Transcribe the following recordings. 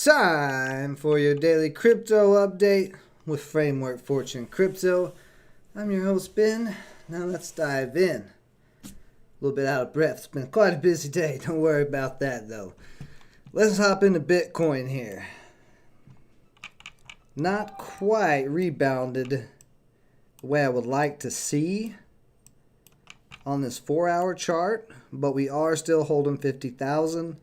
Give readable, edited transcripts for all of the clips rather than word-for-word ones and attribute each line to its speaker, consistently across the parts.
Speaker 1: Time for your daily crypto update with Framework Fortune Crypto. I'm your host, Ben. Now let's dive in. A little bit out of breath. It's been quite a busy day. Don't worry about that, though. Let's hop into Bitcoin here. Not quite rebounded the way I would like to see on this 4-hour chart, but we are still holding 50,000.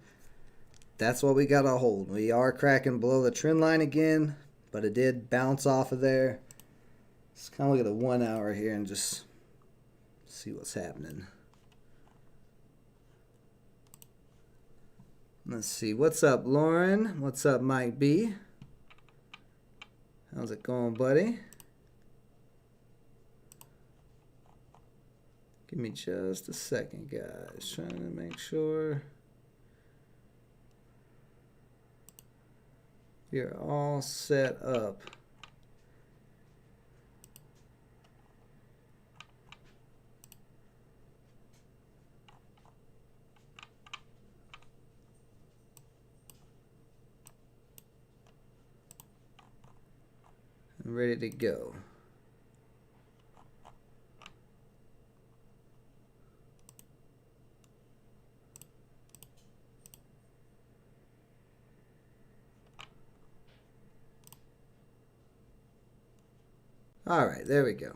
Speaker 1: That's what we got to hold. We are cracking below the trend line again, but it did bounce off of there. Let's kind of look at the 1 hour here and just see what's happening. Let's see. What's up, Lauren? What's up, Mike B? How's it going, buddy? Give me just a second, guys. Trying to make sure you're all set up. I'm ready to go. All right, there we go.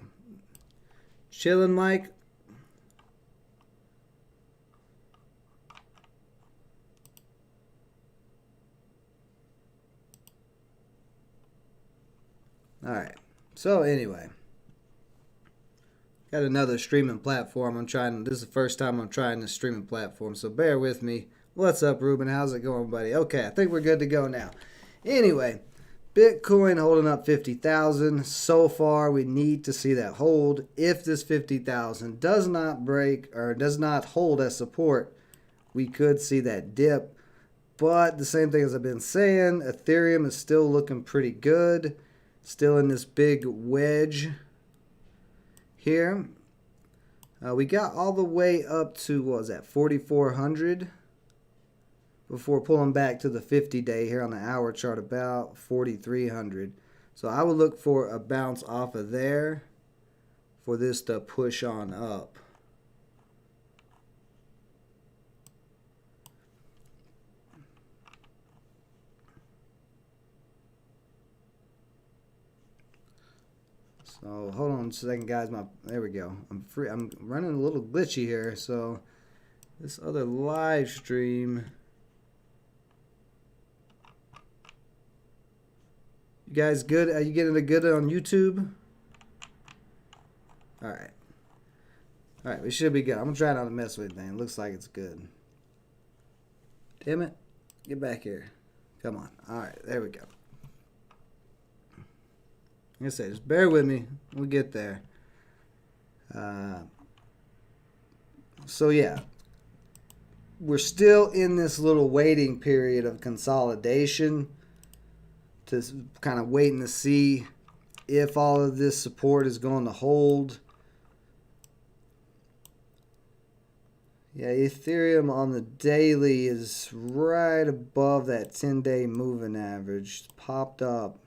Speaker 1: Chilling, Mike. All right. So anyway, got another streaming platform. This is the first time I'm trying this streaming platform, so bear with me. What's up, Ruben? How's it going, buddy? Okay, I think we're good to go now. Anyway, Bitcoin holding up 50,000. So far, we need to see that hold. If this 50,000 does not break or does not hold as support, we could see that dip. But the same thing as I've been saying, Ethereum is still looking pretty good. Still in this big wedge here. We got all the way up to, what was that, 4,400 before pulling back to the 50-day here on the hour chart, about 4,300. So I would look for a bounce off of there for this to push on up. So hold on a second, guys. There we go. I'm running a little glitchy here. So this other live stream, you guys good? Are you getting it good on YouTube? All right. All right, we should be good. I'm gonna try not to mess with anything. Looks like it's good. Damn it! Get back here. Come on. All right, there we go. Like I said, just bear with me. We'll get there. So yeah, we're still in this little waiting period of consolidation, to kind of waiting to see if all of this support is going to hold. Yeah, Ethereum on the daily is right above that 10-day moving average. It's popped up.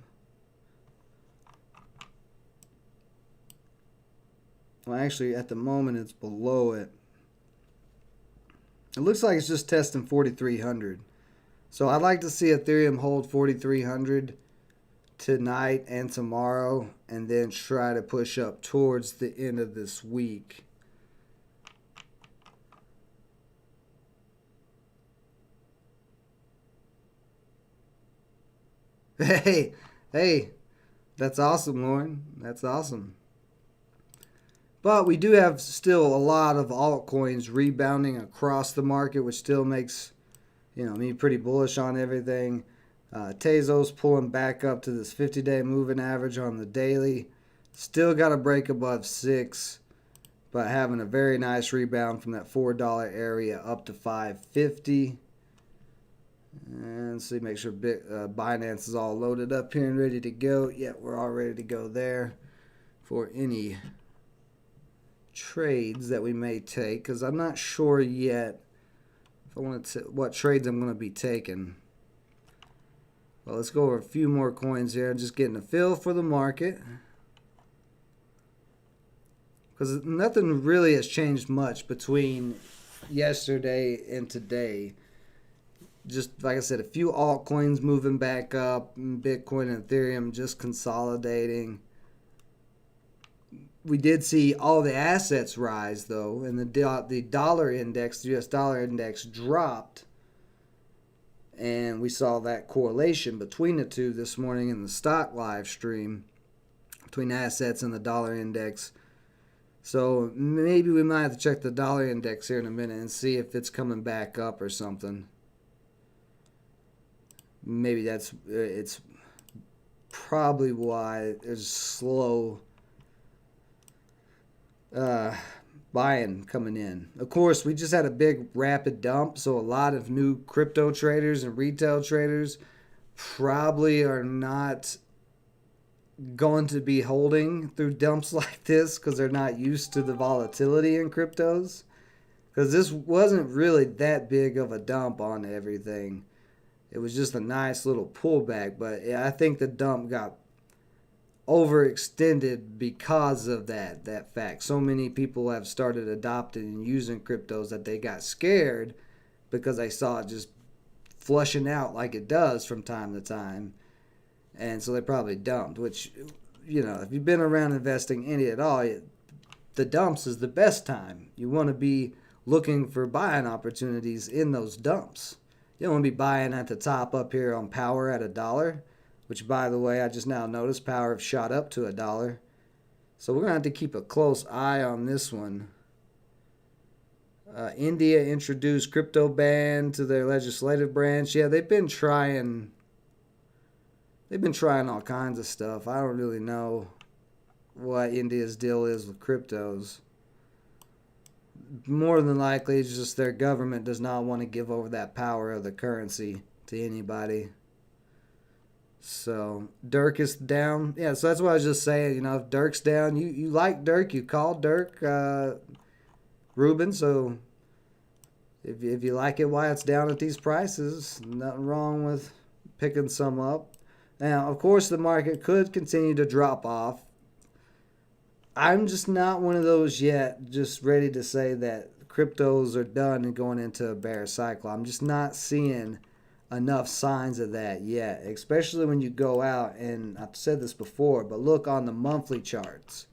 Speaker 1: Well, actually, at the moment, it's below it. It looks like it's just testing 4,300. So I'd like to see Ethereum hold 4,300 tonight and tomorrow, and then try to push up towards the end of this week. Hey, that's awesome, Lauren. That's awesome. But we do have still a lot of altcoins rebounding across the market, which still makes, me pretty bullish on everything. Tezos pulling back up to this 50-day moving average on the daily. Still got to break above 6, but having a very nice rebound from that $4 area up to $5.50. And see, make sure Binance is all loaded up here and ready to go. Yeah, we're all ready to go there for any trades that we may take, because I'm not sure yet if I want to what trades I'm going to be taking. Well, let's go over a few more coins here. Just getting a feel for the market. Because nothing really has changed much between yesterday and today. Just like I said, a few altcoins moving back up. Bitcoin and Ethereum just consolidating. We did see all the assets rise, though, and the dollar index, the US dollar index, dropped. And we saw that correlation between the two this morning in the stock live stream, between assets and the dollar index. So maybe we might have to check the dollar index here in a minute and see if it's coming back up or something. Maybe it's probably why there's slow buying coming in. Of course, we just had a big rapid dump, so a lot of new crypto traders and retail traders probably are not going to be holding through dumps like this because they're not used to the volatility in cryptos. Because this wasn't really that big of a dump on everything. It was just a nice little pullback, but I think the dump got overextended because of that fact. So many people have started adopting and using cryptos that they got scared because they saw it just flushing out like it does from time to time. And so they probably dumped, which, if you've been around investing any at all, the dumps is the best time. You want to be looking for buying opportunities in those dumps. You don't want to be buying at the top up here on power at $1, which, by the way, I just now noticed power have shot up to $1. So we're going to have to keep a close eye on this one. India introduced crypto ban to their legislative branch. Yeah, they've been trying all kinds of stuff. I don't really know what India's deal is with cryptos. More than likely, it's just their government does not want to give over that power of the currency to anybody. So, Dirk is down. Yeah, so that's what I was just saying. If Dirk's down, you like Dirk, you call Dirk, Ruben. So, if you like it while it's down at these prices, nothing wrong with picking some up. Now, of course, the market could continue to drop off. I'm just not one of those yet, just ready to say that cryptos are done and going into a bear cycle. I'm just not seeing enough signs of that yet, especially when you go out, and I've said this before, but look on the monthly charts.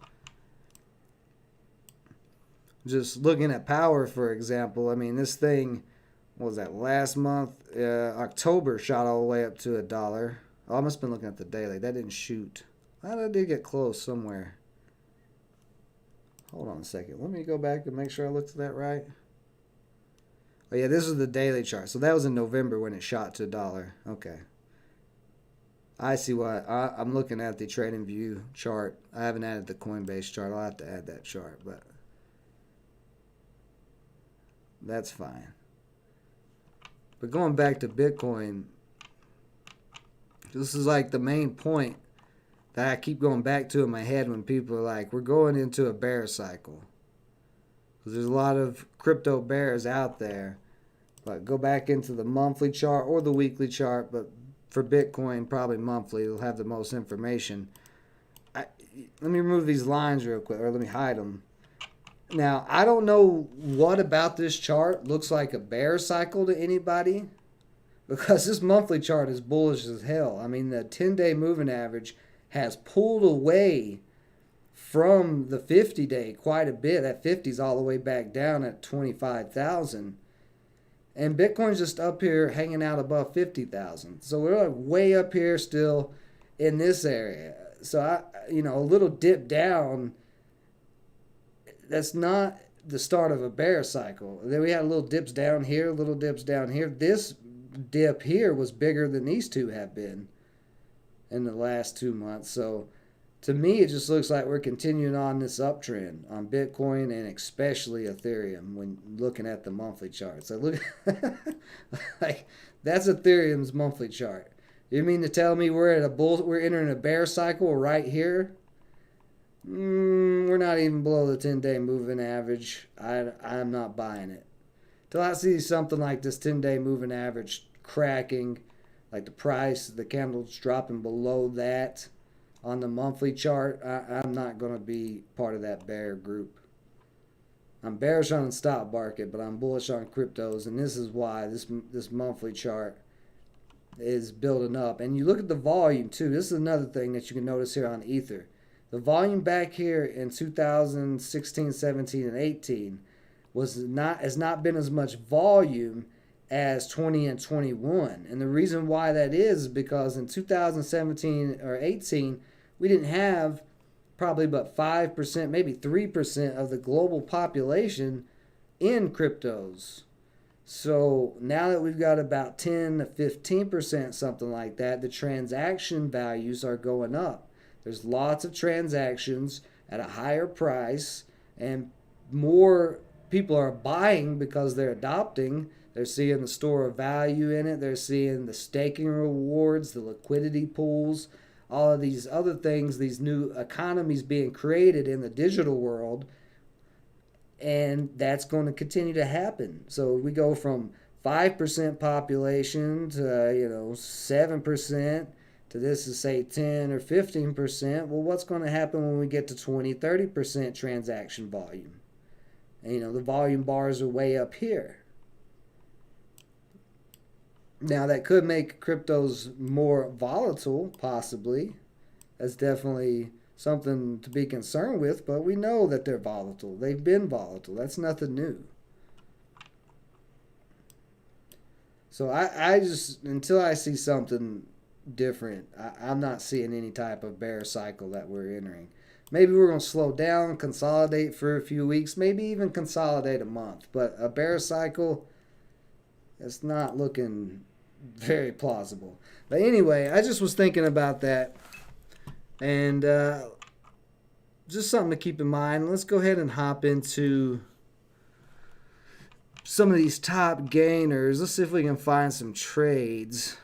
Speaker 1: Just looking at power, for example, I mean, this thing, what was that, last month? October shot all the way up to $1. Oh, I must have been looking at the daily. That didn't shoot. I did get close somewhere. Hold on a second. Let me go back and make sure I looked at that right. Oh, yeah, this is the daily chart. So that was in November when it shot to $1. Okay. I see why. I'm looking at the TradingView chart. I haven't added the Coinbase chart. I'll have to add that chart, but that's fine. But going back to Bitcoin, this is like the main point that I keep going back to in my head when people are like, we're going into a bear cycle. Because there's a lot of crypto bears out there. But go back into the monthly chart or the weekly chart. But for Bitcoin, probably monthly. It'll have the most information. Let me remove these lines real quick. Or let me hide them. Now, I don't know what about this chart looks like a bear cycle to anybody. Because this monthly chart is bullish as hell. I mean, the 10-day moving average has pulled away from the 50-day quite a bit. That 50's all the way back down at 25,000. And Bitcoin's just up here hanging out above 50,000. So we're like way up here still in this area. So, a little dip down, that's not the start of a bear cycle. Then we had little dips down here, little dips down here. This dip here was bigger than these two have been in the last 2 months. So to me, it just looks like we're continuing on this uptrend on Bitcoin and especially Ethereum when looking at the monthly charts. So look, like that's Ethereum's monthly chart. You mean to tell me we're entering a bear cycle right here? We're not even below the 10-day moving average. I'm not buying it. Till I see something like this 10-day moving average cracking like the price, the candle's dropping below that on the monthly chart, I'm not going to be part of that bear group. I'm bearish on the stock market, but I'm bullish on cryptos, and this is why this monthly chart is building up. And you look at the volume too. This is another thing that you can notice here on Ether. The volume back here in 2016, 17, and 18 has not been as much volume as 20 and 21. And the reason why that is because in 2017 or 18, we didn't have probably but 5%, maybe 3% of the global population in cryptos. So now that we've got about 10 to 15%, something like that, the transaction values are going up. There's lots of transactions at a higher price, and more people are buying because they're adopting. They're seeing the store of value in it. They're seeing the staking rewards, the liquidity pools, all of these other things, these new economies being created in the digital world. And that's going to continue to happen. So we go from 5% population to 7% to this is say 10 or 15%. Well, what's going to happen when we get to 20, 30% transaction volume? And, the volume bars are way up here. Now, that could make cryptos more volatile, possibly. That's definitely something to be concerned with, but we know that they're volatile. They've been volatile. That's nothing new. So I just, until I see something different, I'm not seeing any type of bear cycle that we're entering. Maybe we're going to slow down, consolidate for a few weeks, maybe even consolidate a month. But a bear cycle, it's not looking very plausible. But anyway, I just was thinking about that. And just something to keep in mind. Let's go ahead and hop into some of these top gainers. Let's see if we can find some trades.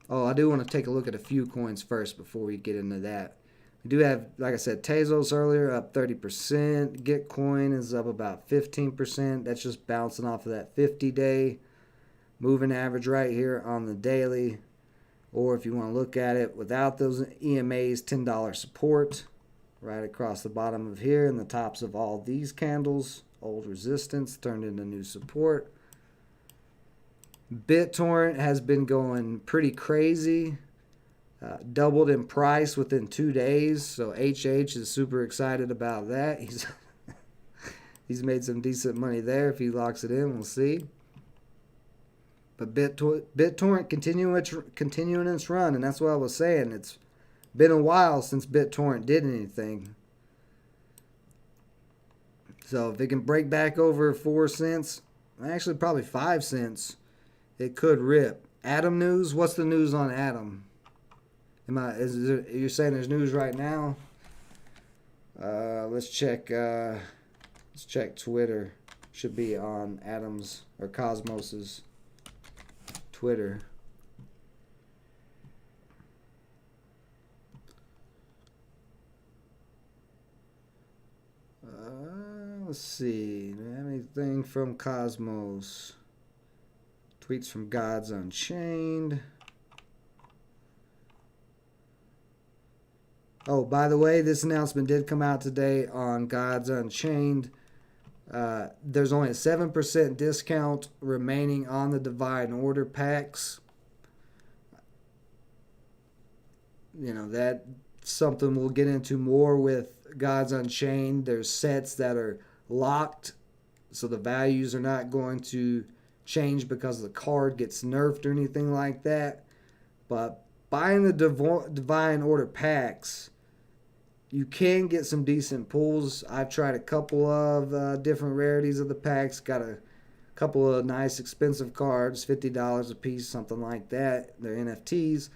Speaker 1: Oh, I do want to take a look at a few coins first before we get into that. We do have, like I said, Tezos earlier up 30%. Gitcoin is up about 15%. That's just bouncing off of that 50-day moving average right here on the daily. Or if you want to look at it without those EMAs, $10 support right across the bottom of here and the tops of all these candles. Old resistance turned into new support. BitTorrent has been going pretty crazy. Doubled in price within 2 days. So HH is super excited about that. He's made some decent money there. If he locks it in, we'll see. But BitTorrent continuing its run, and that's what I was saying. It's been a while since BitTorrent did anything. So if it can break back over 4 cents, actually probably 5 cents, it could rip. Atom news? What's the news on Atom? You're saying there's news right now? Let's check. Let's check Twitter. Should be on Atom's or Cosmos's Twitter. Let's see. Do we have anything from Cosmos? Tweets from Gods Unchained. Oh, by the way, this announcement did come out today on Gods Unchained. There's only a 7% discount remaining on the Divine Order packs. That's something we'll get into more with Gods Unchained. There's sets that are locked, so the values are not going to change because the card gets nerfed or anything like that. But buying the Divine Order packs, you can get some decent pulls. I've tried a couple of different rarities of the packs. Got a couple of nice expensive cards, $50 a piece, something like that. They're NFTs.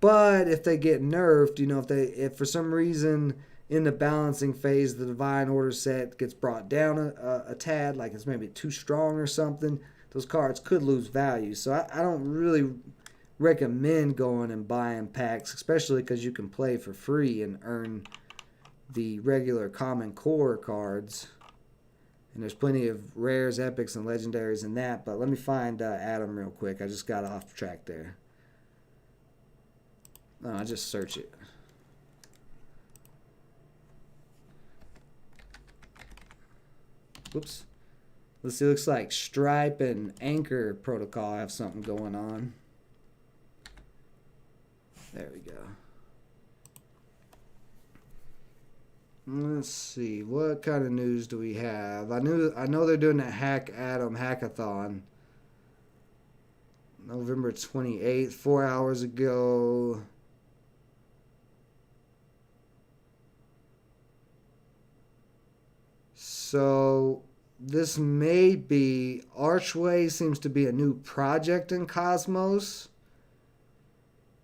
Speaker 1: But if they get nerfed, if for some reason in the balancing phase the Divine Order set gets brought down a tad, like it's maybe too strong or something, those cards could lose value. So I don't really recommend going and buying packs, especially because you can play for free and earn the regular common core cards. And there's plenty of rares, epics, and legendaries in that. But let me find Atom real quick. I just got off track there. No, I just search it. Whoops. Let's see, looks like Stripe and Anchor Protocol have something going on. There we go. Let's see, what kind of news do we have? I know they're doing a Hack Atom hackathon. November 28th, 4 hours ago. So this may be, Archway seems to be a new project in Cosmos.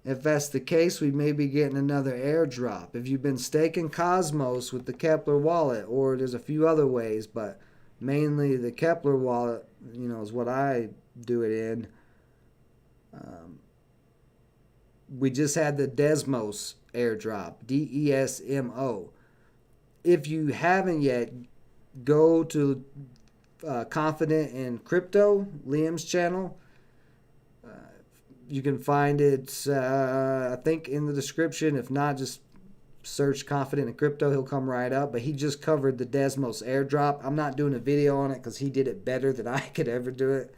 Speaker 1: If that's the case, we may be getting another airdrop. If you've been staking Cosmos with the Kepler wallet, or there's a few other ways, but mainly the Kepler wallet, you know, is what I do it in. We just had the Desmos airdrop, DESMO. If you haven't yet, go to Confident in Crypto, Liam's channel. You can find it, I think, in the description. If not, just search Confident in Crypto. He'll come right up. But he just covered the Desmos airdrop. I'm not doing a video on it because he did it better than I could ever do it.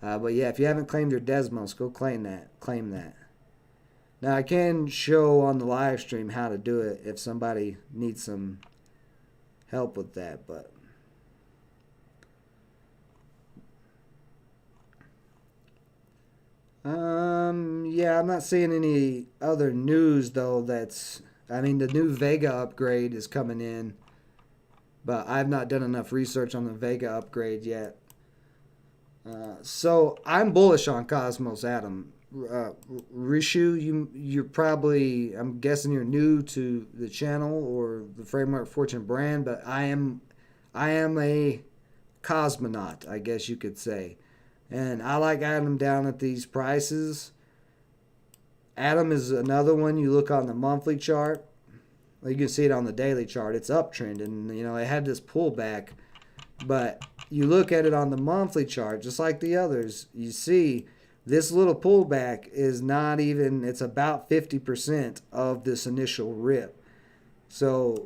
Speaker 1: But yeah, if you haven't claimed your Desmos, go claim that. Now, I can show on the live stream how to do it if somebody needs some help with that. But yeah, I'm not seeing any other news though. I mean, the new Vega upgrade is coming in, but I've not done enough research on the Vega upgrade yet. So I'm bullish on Cosmos Atom. Rishu, you're probably, I'm guessing you're new to the channel or the Framework Fortune brand, but I am a cosmonaut, I guess you could say. And I like Atom down at these prices. Atom is another one. You look on the monthly chart. Well, you can see it on the daily chart. It's uptrend, and you know it had this pullback. But you look at it on the monthly chart, just like the others. You see this little pullback is not even. It's about 50% of this initial rip. So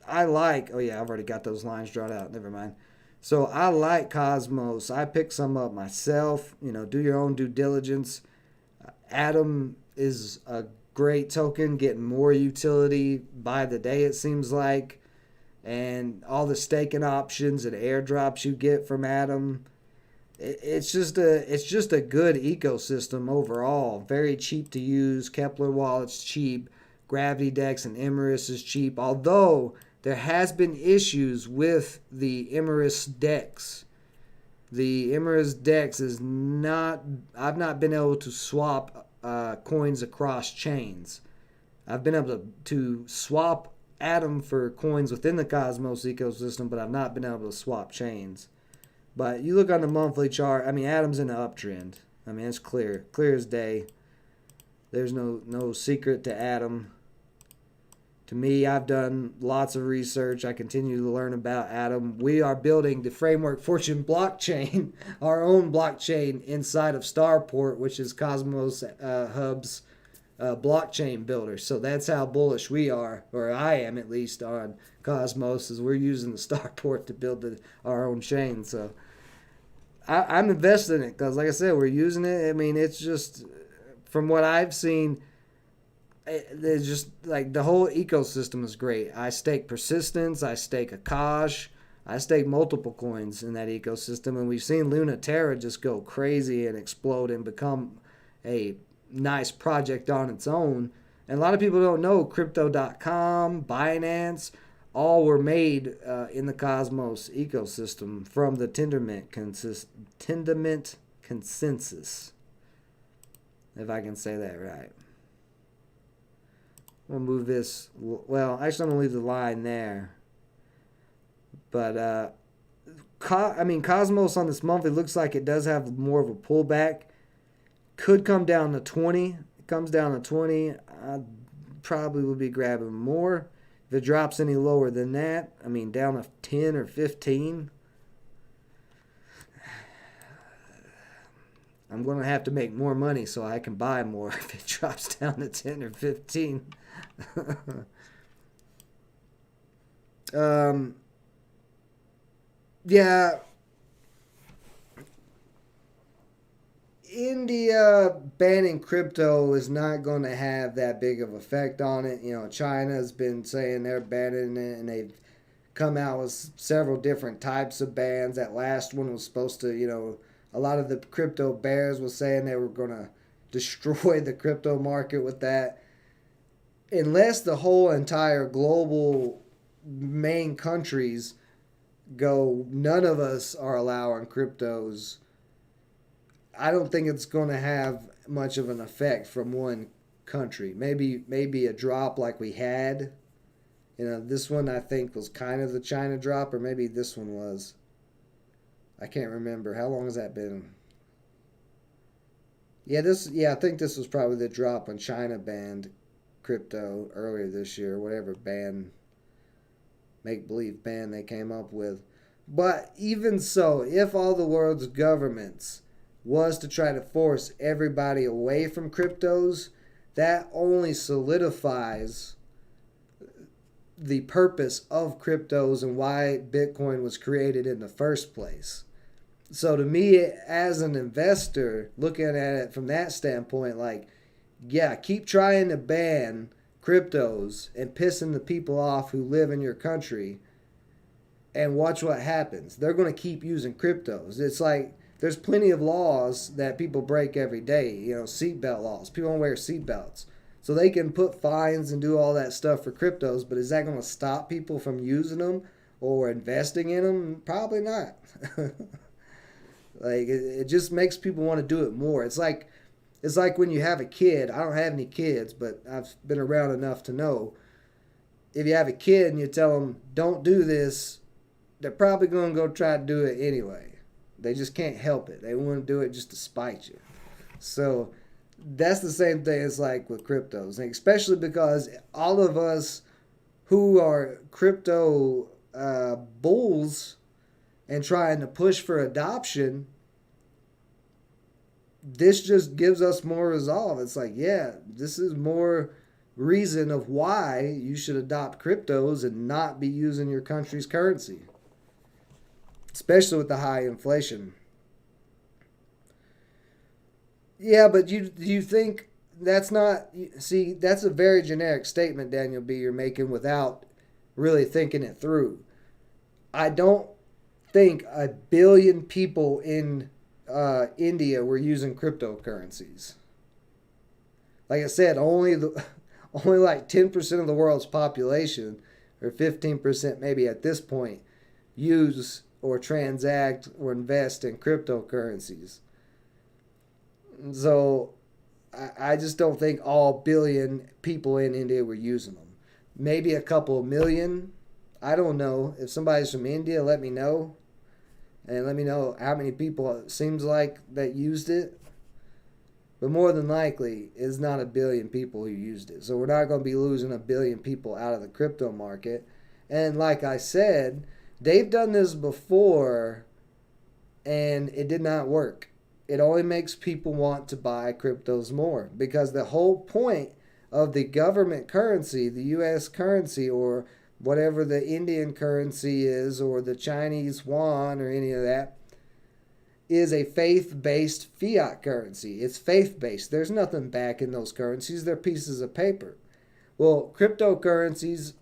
Speaker 1: I like. Oh yeah, I've already got those lines drawn out. Never mind. So I like Cosmos. I picked some up myself. You know, do your own due diligence. Atom is a great token, getting more utility by the day, it seems like. And all the staking options and airdrops you get from Atom. It's just a good ecosystem overall. Very cheap to use. Kepler wallet's cheap. Gravity Dex and Imerus is cheap. Although there has been issues with the Imerus Dex. The Imerus Dex is not... I've not been able to swap coins across chains. I've been able to swap Atom for coins within the Cosmos ecosystem, but I've not been able to swap chains. But you look on the monthly chart, I mean, Atom's in an uptrend. I mean, it's clear as day. There's no secret to Atom. To me, I've done lots of research. I continue to learn about Atom. We are building the Framework Fortune blockchain, our own blockchain inside of Starport, which is Cosmos Hub's blockchain builder. So that's how bullish we are, or I am at least, on Cosmos, is we're using the Starport to build our own chain. So I'm invested in it because, like I said, we're using it. I mean, it's just, from what I've seen, it's just like the whole ecosystem is great. I stake Persistence, I stake Akash, I stake multiple coins in that ecosystem, and we've seen Luna Terra just go crazy and explode and become a nice project on its own. And a lot of people don't know Crypto.com, Binance, all were made in the Cosmos ecosystem from the Tendermint consensus, if I can say that right. We'll move this. Well, actually, I'm going to leave the line there. But, I mean, Cosmos on this monthly looks like it does have more of a pullback. Could come down to 20. It comes down to 20. I probably will be grabbing more. If If it drops any lower than that, I mean, down to 10 or 15, I'm going to have to make more money so I can buy more if it drops down to 10 or 15. Yeah, India banning crypto is not going to have that big of effect on it. You know, China's been saying they're banning it, and they've come out with several different types of bans. That last one was supposed to, you know, a lot of the crypto bears was saying they were going to destroy the crypto market with that. Unless the whole entire global main countries go, none of us are allowing cryptos, I don't think it's going to have much of an effect from one country. Maybe a drop like we had. You know, this one I think was kind of the China drop, or maybe this one was. I can't remember. How long has that been? Yeah, I think this was probably the drop when China banned crypto earlier this year, whatever make-believe ban they came up with. But even so, if all the world's governments was to try to force everybody away from cryptos, that only solidifies the purpose of cryptos and why Bitcoin was created in the first place. So to me, as an investor, looking at it from that standpoint, like, yeah, keep trying to ban cryptos and pissing the people off who live in your country, and watch what happens. They're going to keep using cryptos. It's like there's plenty of laws that people break every day. You know, seatbelt laws. People don't wear seatbelts. So they can put fines and do all that stuff for cryptos, but is that going to stop people from using them or investing in them? Probably not. Like, it just makes people want to do it more. It's like when you have a kid. I don't have any kids, but I've been around enough to know. If you have a kid and you tell them, don't do this, they're probably going to go try to do it anyway. They just can't help it. They want to do it just to spite you. So that's the same thing as like with cryptos, and especially because all of us who are crypto bulls and trying to push for adoption, this just gives us more resolve. It's like, yeah, this is more reason of why you should adopt cryptos and not be using your country's currency, especially with the high inflation. Yeah, but you think that's not... See, that's a very generic statement, Daniel B., you're making without really thinking it through. I don't think 1 billion people in India were using cryptocurrencies. Like I said, only like 10% of the world's population, or 15% maybe at this point, use or transact or invest in cryptocurrencies. So I just don't think all 1 billion people in India were using them. Maybe a couple of million. I don't know. If somebody's from India, let me know. And let me know how many people it seems like that used it. But more than likely, it's not 1 billion people who used it. So we're not going to be losing 1 billion people out of the crypto market. And like I said, they've done this before, and it did not work. It only makes people want to buy cryptos more, because the whole point of the government currency, the U.S. currency, or whatever the Indian currency is, or the Chinese yuan, or any of that, is a faith-based fiat currency. It's faith-based. There's nothing backing those currencies. They're pieces of paper. Well, cryptocurrencies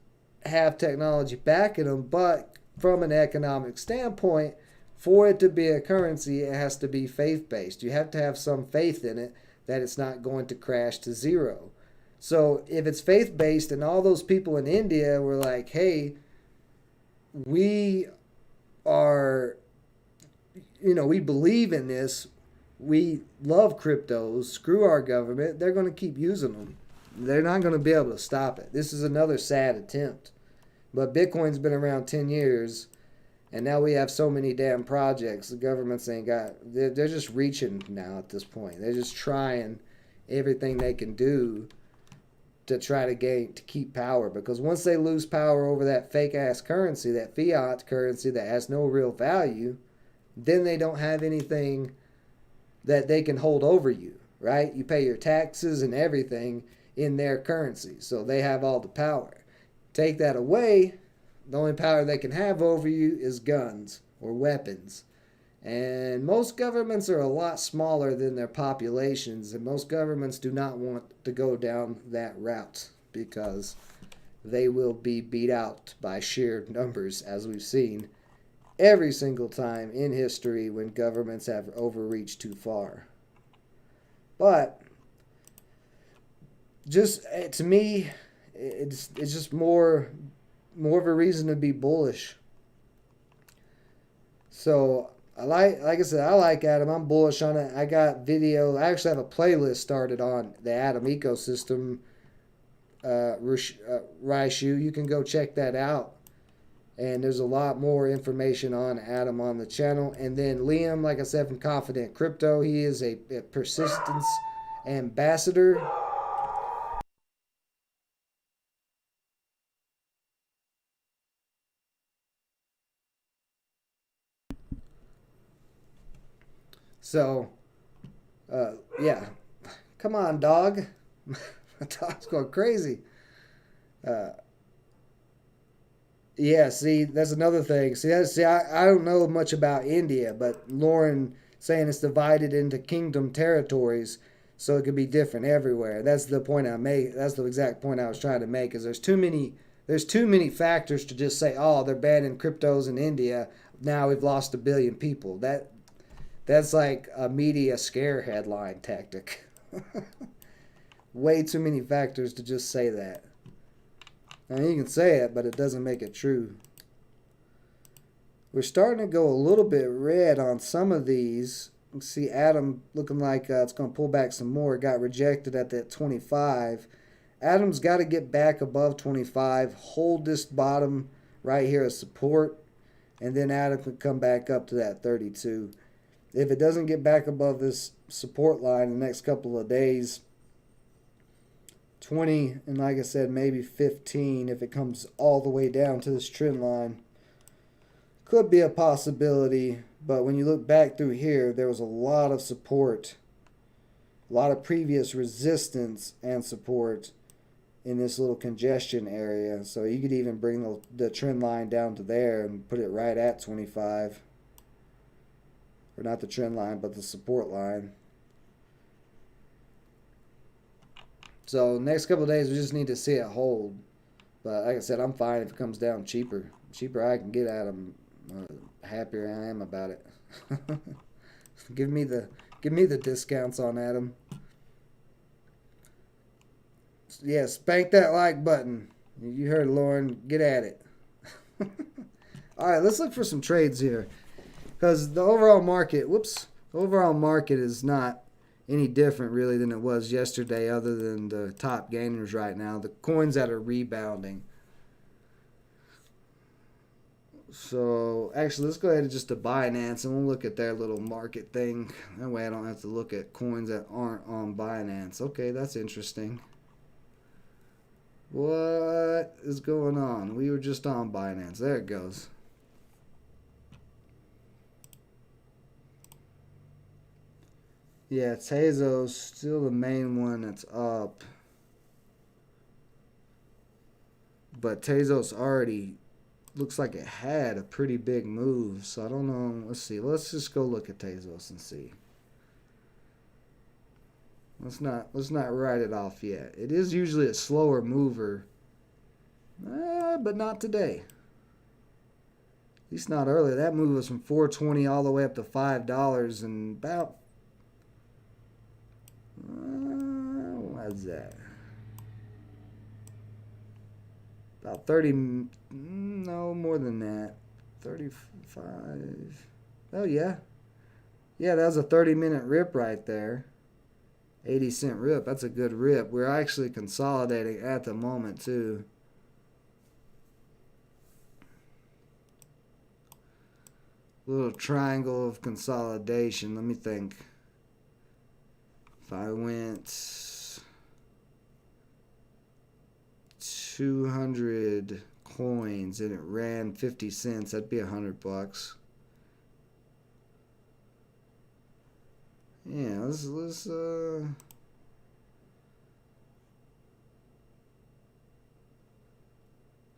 Speaker 1: have technology backing them, but from an economic standpoint, for it to be a currency, it has to be faith-based. You have to have some faith in it that it's not going to crash to zero. So if it's faith-based and all those people in India were like, hey, we are, we believe in this, we love cryptos, screw our government, they're going to keep using them. They're not going to be able to stop it. This is another sad attempt. But Bitcoin's been around 10 years, and now we have so many damn projects. The governments ain't got... They're just reaching now at this point. They're just trying everything they can do to try to keep power, because once they lose power over that fake ass currency, that fiat currency that has no real value, then they don't have anything that they can hold over you, right? You pay your taxes and everything in their currency, so they have all the power. Take that away, the only power they can have over you is guns or weapons. And most governments are a lot smaller than their populations, and most governments do not want to go down that route because they will be beat out by sheer numbers, as we've seen every single time in history when governments have overreached too far. But just to me, it's just more of a reason to be bullish. So like I said, I like Atom. I'm bullish on it. I got video. I actually have a playlist started on the Atom ecosystem. Raishu, you can go check that out. And there's a lot more information on Atom on the channel. And then Liam, like I said, from Confident Crypto, he is a persistence ambassador. So, yeah. Come on, dog. My dog's going crazy. Yeah, see, that's another thing. I don't know much about India, but Lauren saying it's divided into kingdom territories, so it could be different everywhere. That's the point I made. That's the exact point I was trying to make. Is there's too many factors to just say, oh, they're banning cryptos in India. Now we've lost 1 billion people. That's like a media scare headline tactic. Way too many factors to just say that. I mean, you can say it, but it doesn't make it true. We're starting to go a little bit red on some of these. You see Atom looking like it's going to pull back some more. It got rejected at that 25. Atom's got to get back above 25. Hold this bottom right here as support. And then Atom can come back up to that 32. If it doesn't get back above this support line in the next couple of days, 20, and like I said, maybe 15 if it comes all the way down to this trend line. Could be a possibility, but when you look back through here, there was a lot of support, a lot of previous resistance and support in this little congestion area. So you could even bring the trend line down to there and put it right at 25. Or not the trend line, but the support line. So next couple of days, we just need to see it hold. But like I said, I'm fine if it comes down cheaper. Cheaper I can get at them, happier I am about it. give me the discounts on Atom. Yeah, spank that like button. You heard Lauren. Get at it. All right, let's look for some trades here, because the overall market. The overall market is not any different really than it was yesterday, other than the top gainers right now, the coins that are rebounding. So actually, let's go ahead and just to Binance, and we'll look at their little market thing. That way I don't have to look at coins that aren't on Binance. Okay, that's interesting. What is going on? We were just on Binance. There it goes. Yeah, Tezos still the main one that's up. But Tezos already looks like it had a pretty big move. So I don't know. Let's see. Let's just go look at Tezos and see. Let's not write it off yet. It is usually a slower mover. But not today. At least not earlier. That move was from $4.20 all the way up to $5 and about what's that? About 30, no more than that. 35. Oh, yeah. Yeah, that was a 30-minute rip right there. 80-cent rip. That's a good rip. We're actually consolidating at the moment, too. Little triangle of consolidation. Let me think. If I went 200 coins and it ran 50 cents. That'd be $100. Yeah, let's so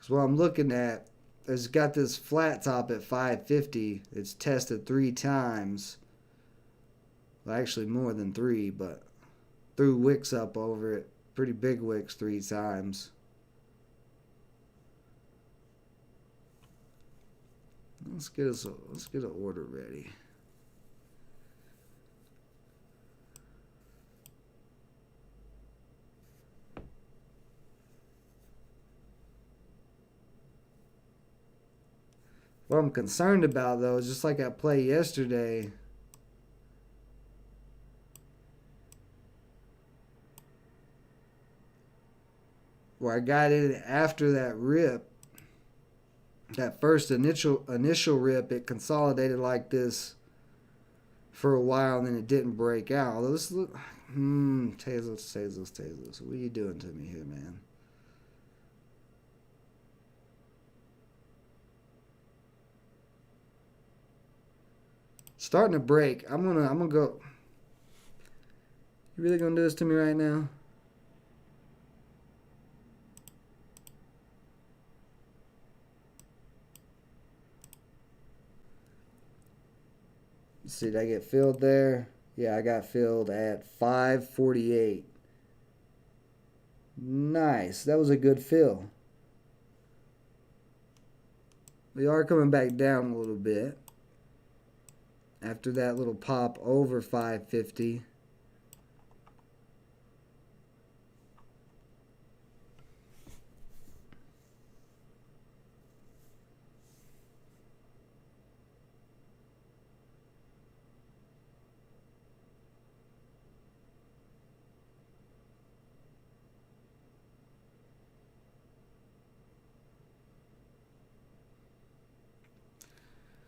Speaker 1: what I'm looking at, it's got this flat top at 550. It's tested 3 times. Well, actually more than 3, but threw wicks up over it. Pretty big wicks 3 times. Let's get an order ready. What I'm concerned about though is just like I played yesterday. Where I got in after that rip. That first initial rip, it consolidated like this for a while, and then it didn't break out. Although this look, Tazos. What are you doing to me here, man? Starting to break. I'm gonna go. You really gonna do this to me right now? Let's see, did I get filled there? Yeah, I got filled at 548. Nice. That was a good fill. We are coming back down a little bit. After that little pop over 550.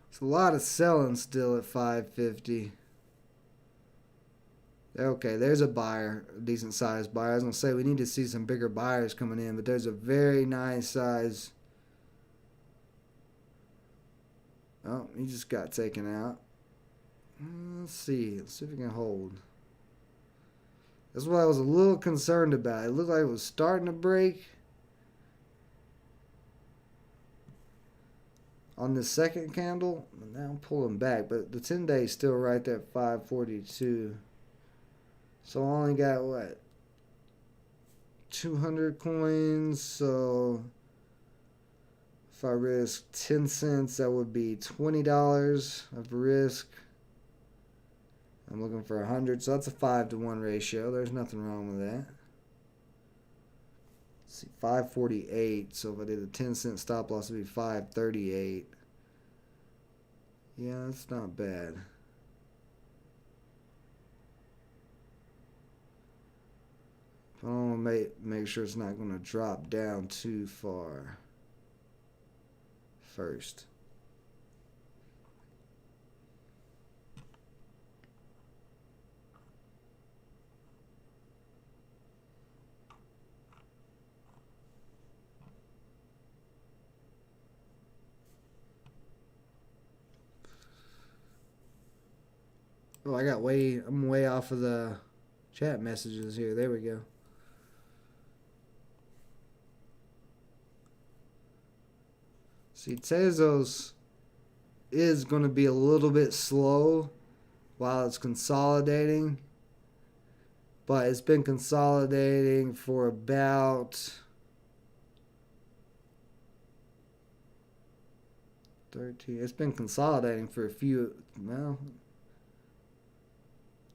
Speaker 1: It's a lot of selling still at 550. Okay, there's a buyer, a decent sized buyer. I was going to say we need to see some bigger buyers coming in, but there's a very nice size. Oh, he just got taken out. Let's see if we can hold. That's what I was a little concerned about. It looked like it was starting to break on the second candle. Now I'm pulling back, but the 10-day is still right there at 542. So I only got what, 200 coins. So if I risk 10 cents, that would be $20 of risk. I'm looking for 100, so that's a 5-to-1 ratio. There's nothing wrong with that. Let's see, 548. So if I did a 10-cent stop loss, it would be 538. Yeah, that's not bad. I want to make sure it's not going to drop down too far first. Oh, I'm way off of the chat messages here. There we go. See, Tezos is going to be a little bit slow while it's consolidating. But it's been consolidating for about 13. It's been consolidating for a few, well,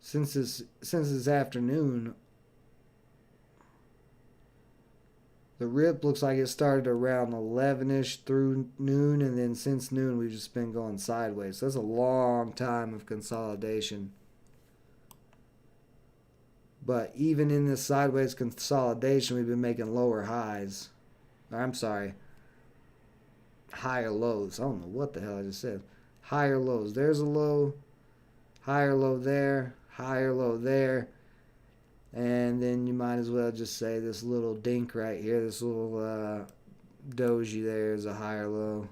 Speaker 1: since this afternoon. The rip looks like it started around 11ish through noon, and then since noon we've just been going sideways. So that's a long time of consolidation. But even in this sideways consolidation, we've been making lower highs. I'm sorry, higher lows. I don't know what the hell I just said. Higher lows. There's a low, higher low there, higher low there. And then you might as well just say this little dink right here, this little doji there is a higher low.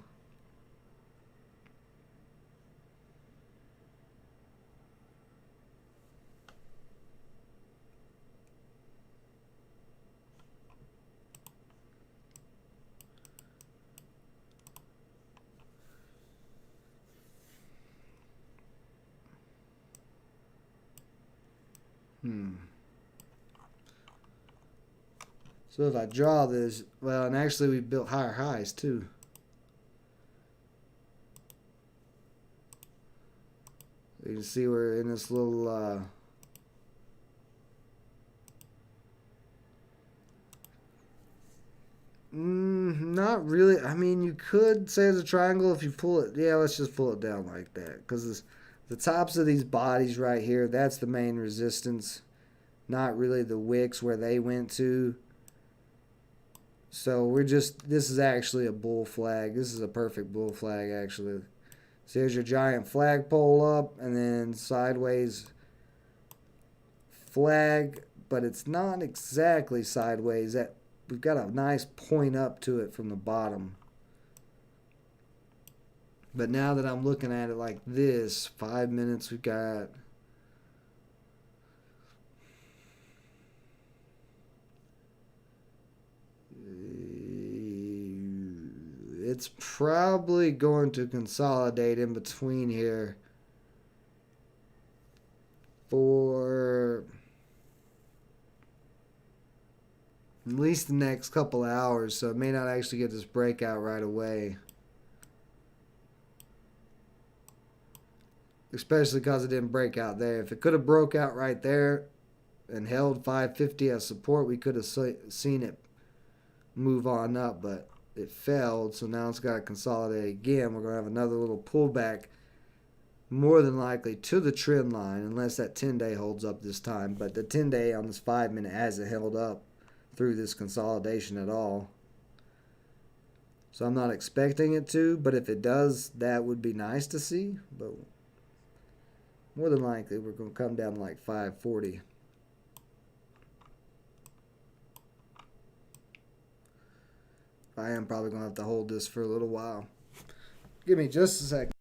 Speaker 1: So if I draw this, well, and actually we built higher highs too. You can see we're in this little not really. I mean, you could say it's a triangle if you pull it. Yeah, let's just pull it down like that. Because the tops of these bodies right here, that's the main resistance. Not really the wicks where they went to. So this is actually a bull flag. This is a perfect bull flag, actually. So here's your giant flagpole up, and then sideways flag, but it's not exactly sideways. We've got a nice point up to it from the bottom. But now that I'm looking at it like this, 5 minutes, we've got it's probably going to consolidate in between here for at least the next couple of hours, so it may not actually get this breakout right away. Especially because it didn't break out there. If it could have broke out right there and held 550 as support, we could have seen it move on up, but it failed, so now it's got to consolidate again. We're going to have another little pullback, more than likely to the trend line, unless that 10-day holds up this time. But the 10-day on this 5-minute hasn't held up through this consolidation at all. So I'm not expecting it to, but if it does, that would be nice to see. But more than likely, we're going to come down to like 540. I am probably going to have to hold this for a little while. Give me just a second.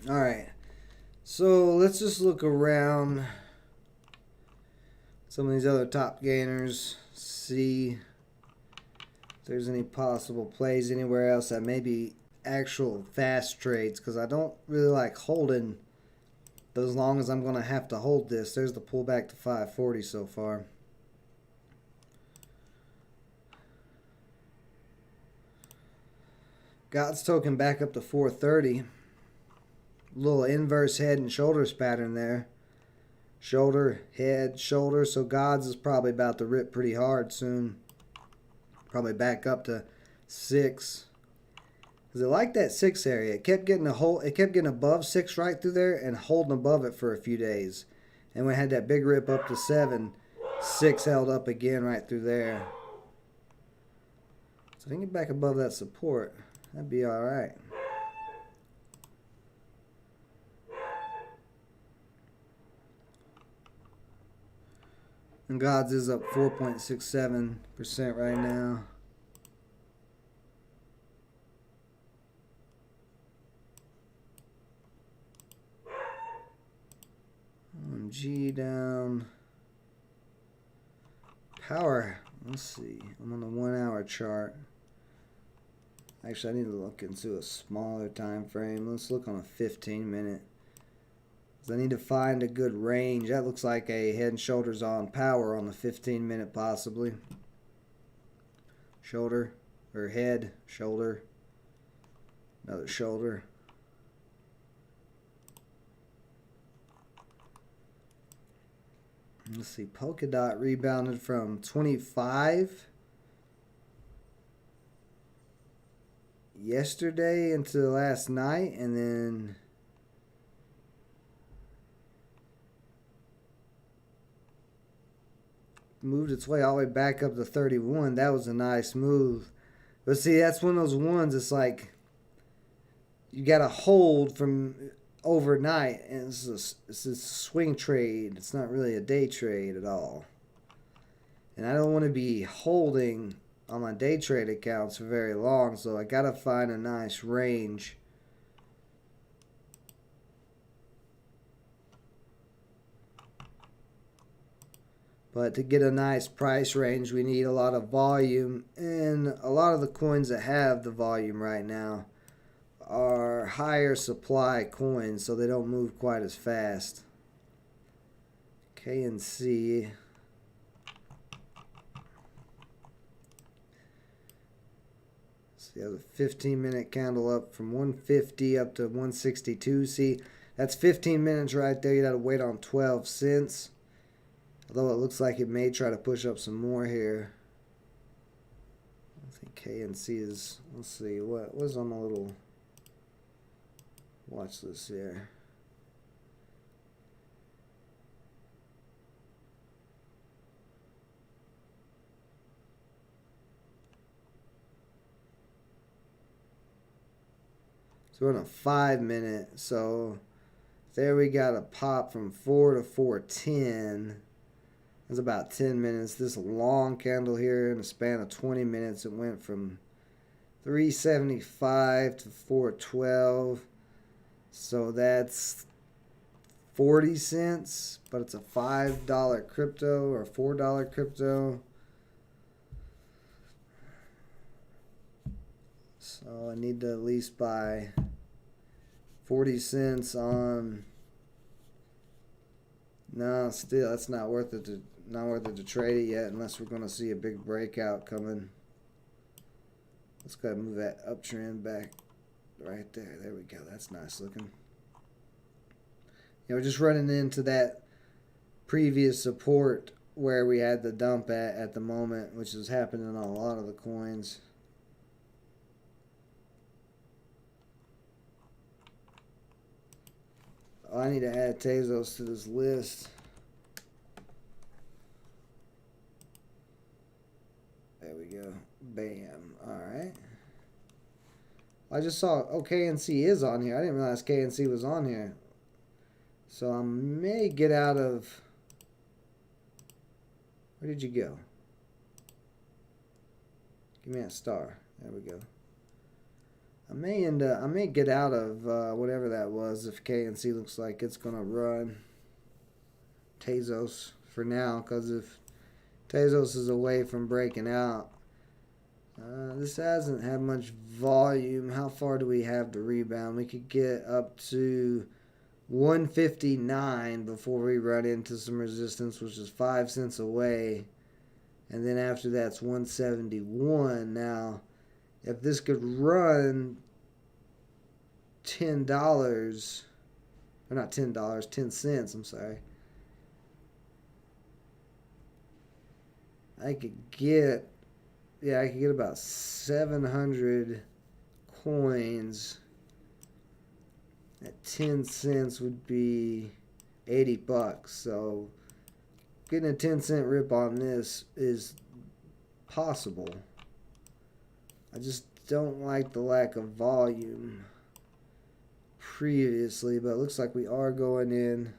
Speaker 1: All right. So let's just look around some of these other top gainers, see if there's any possible plays anywhere else that may be actual fast trades, because I don't really like holding as long as I'm going to have to hold this. There's the pullback to 540 so far. God's token back up to 430. Little inverse head and shoulders pattern there. Shoulder, head, shoulder. So God's is probably about to rip pretty hard soon. Probably back up to 6. Because it liked that 6 area. It kept getting it kept getting above 6 right through there and holding above it for a few days. And we had that big rip up to 7. 6 held up again right through there. So if we can get back above that support, that'd be alright. And God's is up 4.67% right now. OMG down. Power. Let's see. I'm on the 1 hour chart. Actually, I need to look into a smaller time frame. Let's look on a 15-minute. I need to find a good range. That looks like a head and shoulders on power on the 15-minute possibly. Shoulder, or head, shoulder, another shoulder. Let's see, Polkadot rebounded from 25 yesterday into last night, and then moved its way all the way back up to 31. That was a nice move. But see, that's one of those ones, it's like you got to hold from overnight, and it's a swing trade. It's not really a day trade at all. And I don't want to be holding on my day trade accounts for very long, so I got to find a nice range. But to get a nice price range, we need a lot of volume, and a lot of the coins that have the volume right now are higher supply coins, so they don't move quite as fast. KNC. See, there's a 15-minute candle up from 150 up to 162. See, that's 15 minutes right there. You got to wait on 12 cents. Although it looks like it may try to push up some more here. I think KNC is, let's see, what was on my little watch this here. So we're on a 5-minute. So there we got a pop from 4 to 410. That's about 10 minutes. This long candle here in a span of 20 minutes, it went from 375 to 412. So that's 40 cents, but it's a $5 crypto or $4 crypto. So I need to at least buy 40 cents on. No, still that's not worth it to trade it yet, unless we're going to see a big breakout coming. Let's go ahead and move that uptrend back right there. There we go. That's nice looking. We're just running into that previous support where we had the dump at the moment, which is happening on a lot of the coins. Oh, I need to add Tezos to this list. There we go. Bam. Alright. I just saw, oh, KNC is on here. I didn't realize KNC was on here. So I may get out of... Where did you go? Give me a star. There we go. I may get out of whatever that was if KNC looks like it's going to run Tezos for now, because if Tezos is away from breaking out, this hasn't had much volume. How far do we have to rebound? We could get up to 159 before we run into some resistance, which is 5 cents away. And then after that's 171. Now, if this could run $10, or not $10, 10 cents, I'm sorry. I could get about 700 coins. At 10 cents would be 80 bucks. So getting a 10-cent rip on this is possible. I just don't like the lack of volume previously, but it looks like we are going in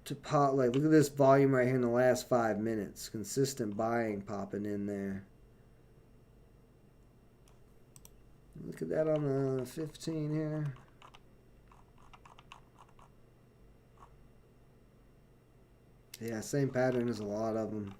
Speaker 1: to pot. Like, look at this volume right here in the last 5 minutes. Consistent buying popping in there. Look at that on the 15 here. Yeah, same pattern as a lot of them.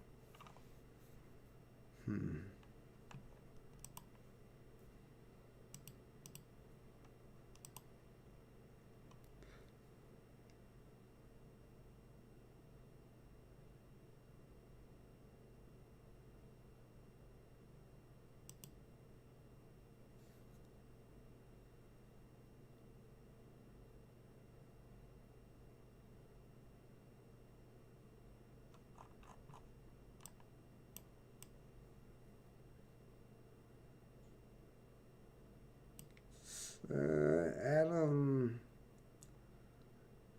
Speaker 1: Adam,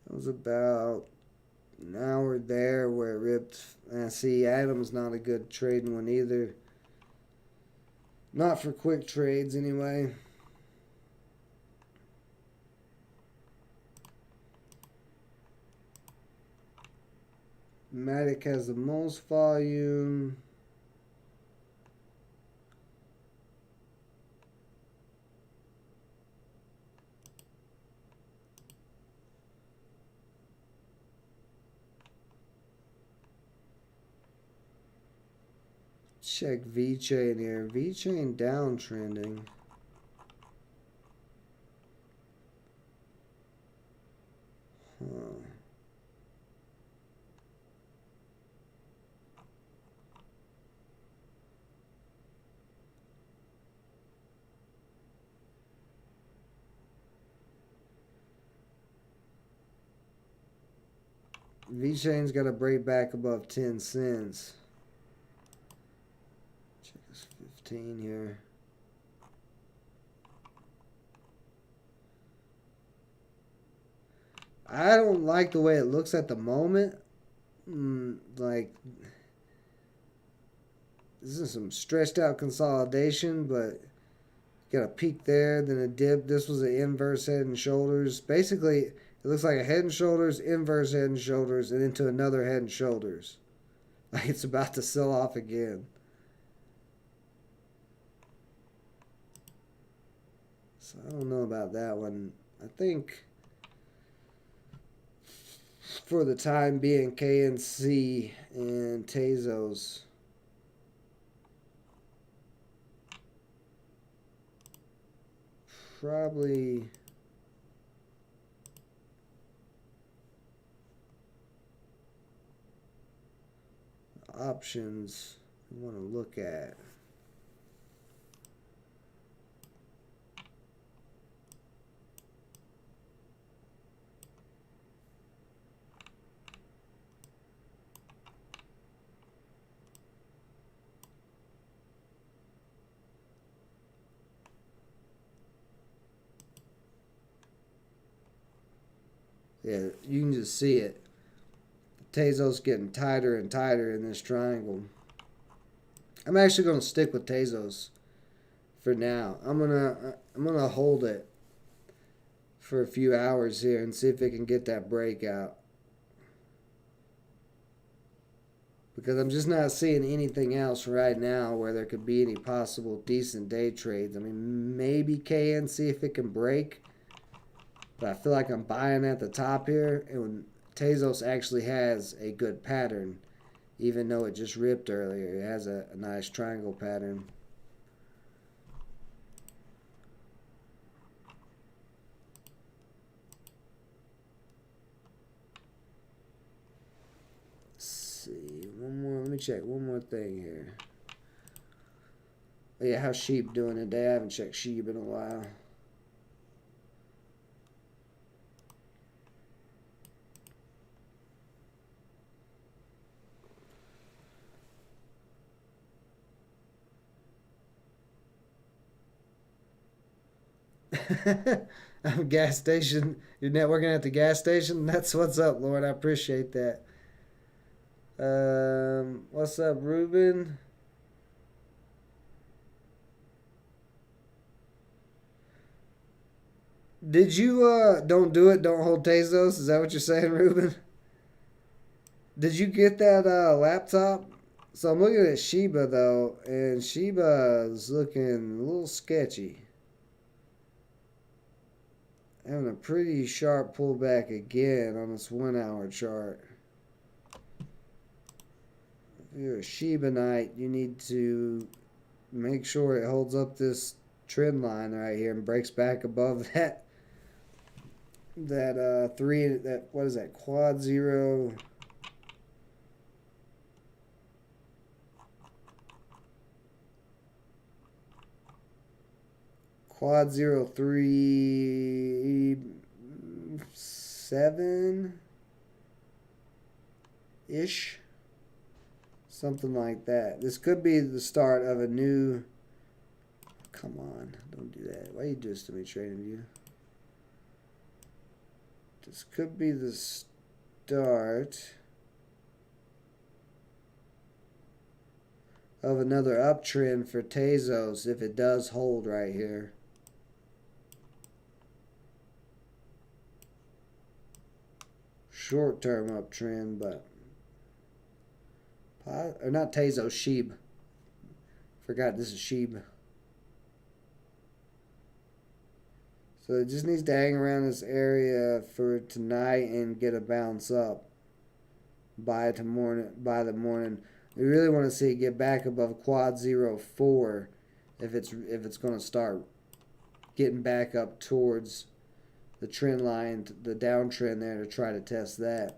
Speaker 1: it was about an hour there where it ripped. See, Adam's not a good trading one either. Not for quick trades anyway. Matic has the most volume. Check VChain here. VChain downtrending. VChain's got to break back above 10 cents. Check this 15 here. I don't like the way it looks at the moment. Like, this is some stretched out consolidation, but got a peak there, then a dip. This was an inverse head and shoulders. Basically, it looks like a head and shoulders, inverse head and shoulders, and into another head and shoulders. Like it's about to sell off again. So I don't know about that one. I think for the time being, KNC and Tezos. Probably options we want to look at. Yeah, you can just see it. Tezos getting tighter and tighter in this triangle. I'm actually going to stick with Tezos for now. I'm gonna hold it for a few hours here and see if it can get that breakout. Because I'm just not seeing anything else right now where there could be any possible decent day trades. I mean, maybe KNC if it can break. But I feel like I'm buying at the top here. And when Tezos actually has a good pattern, even though it just ripped earlier. It has a nice triangle pattern. Let's see. Let me check one more thing here. Oh yeah, how's Sheep doing today? I haven't checked Sheep in a while. Gas station. You're networking at the gas station? That's what's up, Lord. I appreciate that. What's up, Ruben? Did you, don't do it, don't hold Tezos? Is that what you're saying, Ruben? Did you get that laptop? So I'm looking at Shiba, though, and Shiba is looking a little sketchy. Having a pretty sharp pullback again on this 1 hour chart. if you're a Shibanite, you need to make sure it holds up this trend line right here and breaks back above that what is that, quad zero. Quad 037 ish, something like that. This could be the start of a new. Come on, don't do that. Why you do this to me, TradingView? This could be the start of another uptrend for Tezos if it does hold right here. Short-term uptrend, but or not Tezos, Sheeb. Forgot this is Sheeb. So it just needs to hang around this area for tonight and get a bounce up by the morning. We really want to see it get back above quad 04 if it's going to start getting back up towards the trend line, the downtrend there, to try to test that.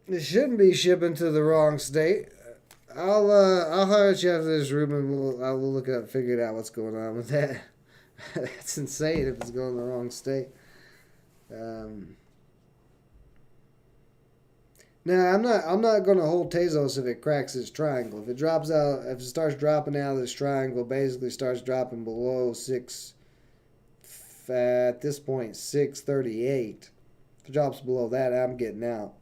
Speaker 1: It shouldn't be shipping to the wrong state. I'll hire you after this, Ruben. I will look up, figure out what's going on with that. That's insane if it's going the wrong state. Now I'm not going to hold Tezos if it cracks this triangle. If it drops out, if it starts dropping out of this triangle, basically starts dropping below 6. At this point, 638. If it drops below that, I'm getting out.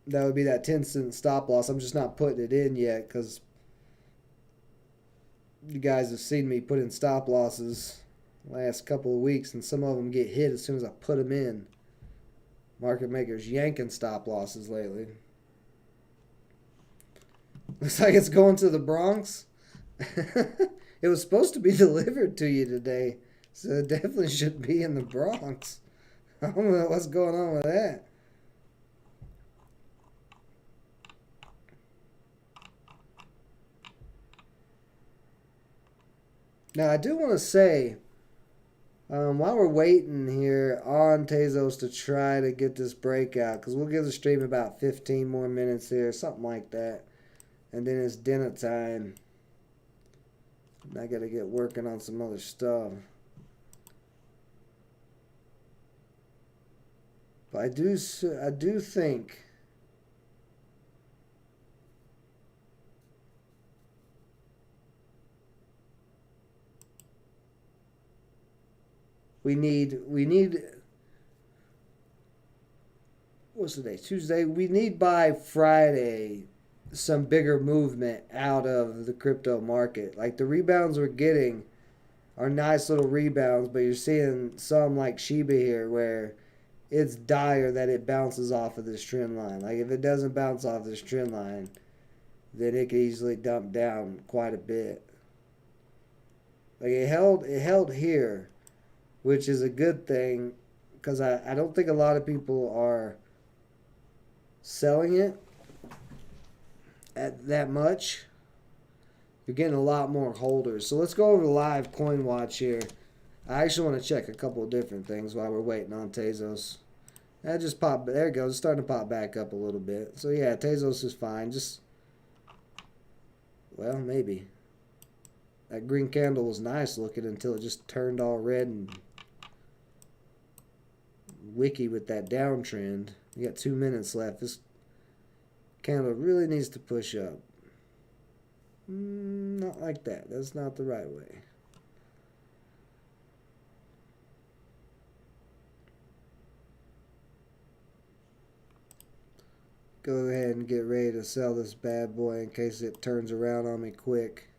Speaker 1: That would be that 10-cent stop loss. I'm just not putting it in yet because you guys have seen me put in stop losses the last couple of weeks, and some of them get hit as soon as I put them in. Market makers yanking stop losses lately. Looks like it's going to the Bronx. It was supposed to be delivered to you today, so it definitely should be in the Bronx. I don't know what's going on with that. Now, I do want to say, while we're waiting here on Tezos to try to get this breakout, because we'll give the stream about 15 more minutes here, something like that, and then it's dinner time. And I got to get working on some other stuff. But I do think we need what's the day? Tuesday. We need by Friday some bigger movement out of the crypto market. Like the rebounds we're getting are nice little rebounds, but you're seeing some like Shiba here where it's dire that it bounces off of this trend line. Like if it doesn't bounce off this trend line, then it could easily dump down quite a bit. Like it held here, which is a good thing because I don't think a lot of people are selling it at that much. You're getting a lot more holders. So let's go over the live coin watch here. I actually want to check a couple of different things while we're waiting on Tezos. That just popped. There it goes. It's starting to pop back up a little bit. So yeah, Tezos is fine. Just, well, maybe. That green candle was nice looking until it just turned all red and wicky with that downtrend. You got 2 minutes left. This candle really needs to push up. Not like that. That's not the right way. Go ahead and get ready to sell this bad boy in case it turns around on me quick.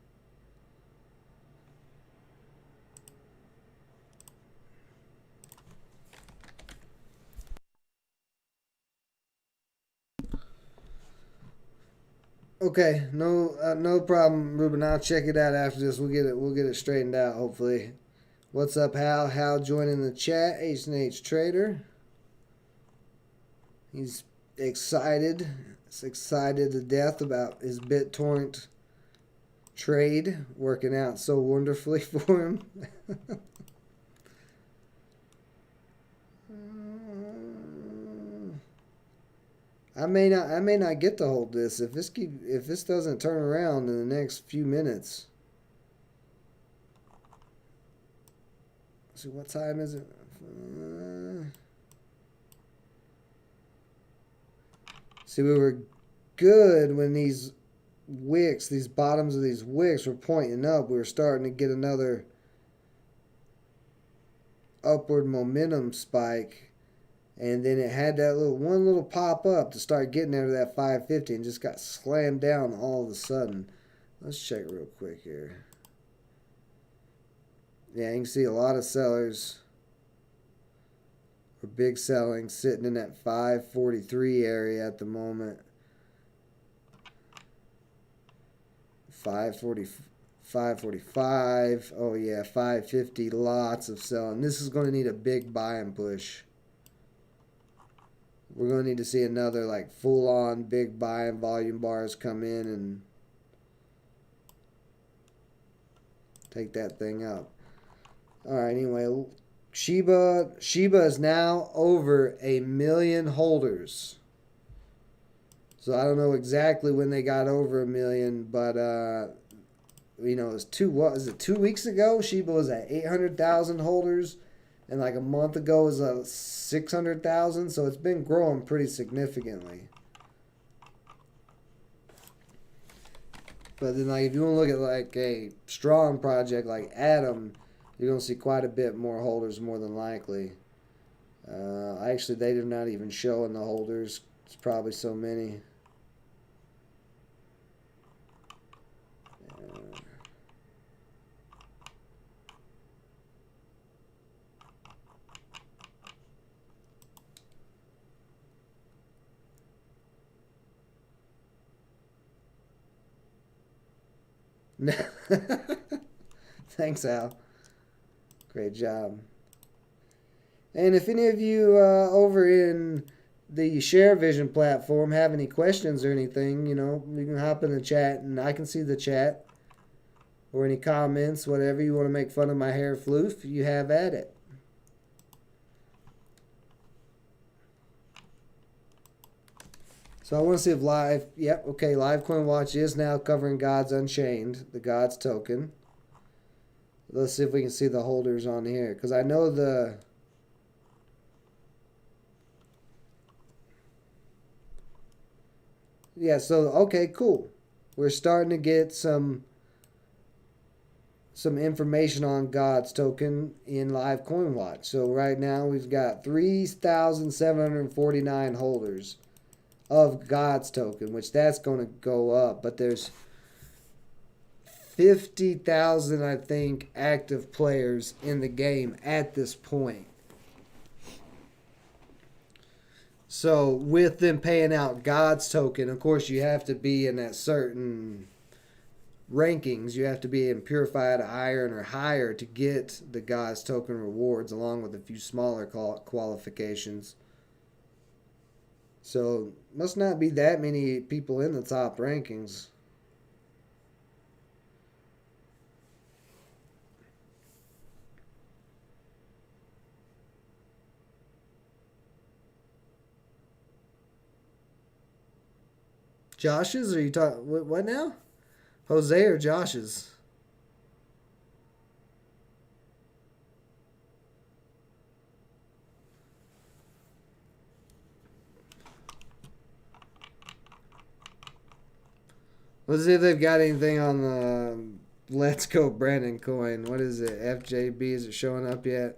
Speaker 1: Okay, no problem, Ruben. I'll check it out after this. We'll get it straightened out. Hopefully. What's up, Hal? Hal joining the chat. H&H Trader. He's excited. He's excited to death about his BitTorrent trade working out so wonderfully for him. I may not get to hold this if this doesn't turn around in the next few minutes. Let's see, what time is it? See, we were good when these wicks, these bottoms of these wicks were pointing up. We were starting to get another upward momentum spike. And then it had that one little pop up to start getting there to that 550 and just got slammed down all of a sudden. Let's check real quick here. Yeah, you can see a lot of sellers or big selling sitting in that 543 area at the moment. 545. Oh yeah, 550. Lots of selling. This is going to need a big buy and push. We're going to need to see another like full-on big buy and volume bars come in and take that thing up. All right, anyway, Shiba is now over 1 million holders. So I don't know exactly when they got over 1 million, but you know, it was 2 weeks ago? Shiba was at 800,000 holders. And like a month ago was 600,000, so it's been growing pretty significantly. But then, like, if you want to look at like a strong project like Atom, you're gonna see quite a bit more holders, more than likely. Actually, they do not even show in the holders. It's probably so many. Thanks, Al. Great job. And if any of you over in the Share Vision platform have any questions or anything, you know, you can hop in the chat and I can see the chat. Or any comments, whatever you want to make fun of my hair floof, you have at it. So I want to see if Live Coin Watch is now covering Gods Unchained, the Gods token. Let's see if we can see the holders on here, because I know the... Yeah, so, okay, cool. We're starting to get some information on Gods token in Live Coin Watch. So right now we've got 3,749 holders of God's token, which that's going to go up, but there's 50,000, I think, active players in the game at this point. So with them paying out God's token, of course you have to be in that certain rankings. You have to be in Purified Iron or higher to get the God's token rewards, along with a few smaller qualifications. So, must not be that many people in the top rankings. Josh's? Are you talking... What now? Jose or Josh's? Let's see if they've got anything on the Let's Go Brandon coin. What is it? FJB, is it showing up yet?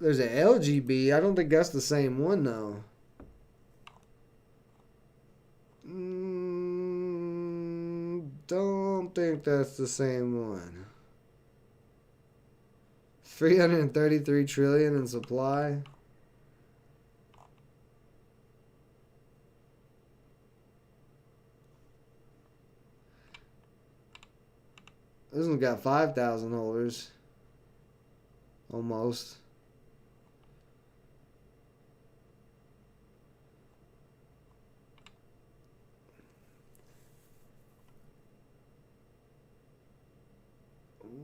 Speaker 1: There's an LGB. I don't think that's the same one, though. Don't think that's the same one. 333 trillion in supply. This one's got 5,000 holders. Almost.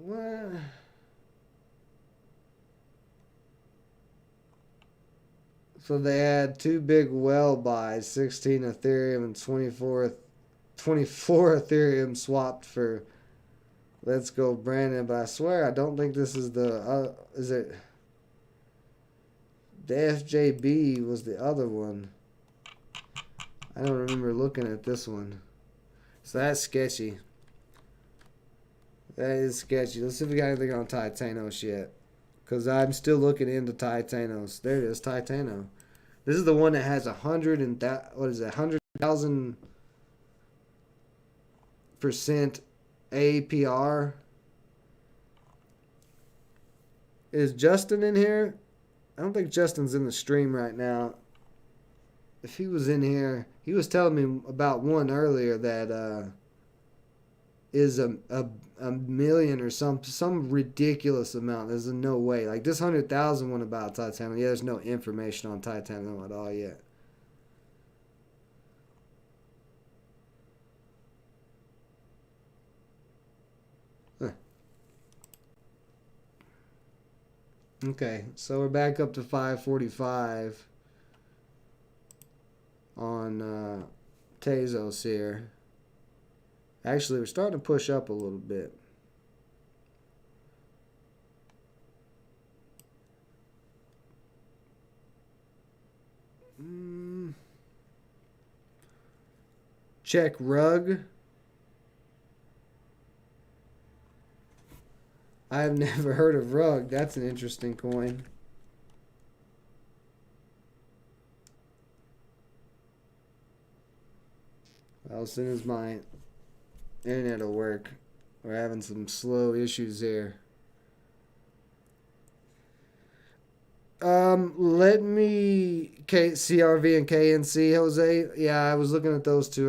Speaker 1: What? So they had two big well buys, 16 Ethereum and 24 Ethereum swapped for Let's Go Brandon. But I swear I don't think this is the, is it? The FJB was the other one. I don't remember looking at this one. So that's sketchy. That is sketchy. Let's see if we got anything on Titanos yet. Because I'm still looking into Titanos. There it is, Titano. This is the one that has 100,000% APR. Is Justin in here? I don't think Justin's in the stream right now. If he was in here, he was telling me about one earlier that is a million or some ridiculous amount. There's no way. Like this 100,000 one about Titano. Yeah, there's no information on Titano at all yet. Okay, so we're back up to 545 on Tezos here. Actually, we're starting to push up a little bit. Check rug. I've never heard of rug. That's an interesting coin. Well, as soon as my internet will work. We're having some slow issues here. Let me CRV and KNC, Jose. Yeah, I was looking at those two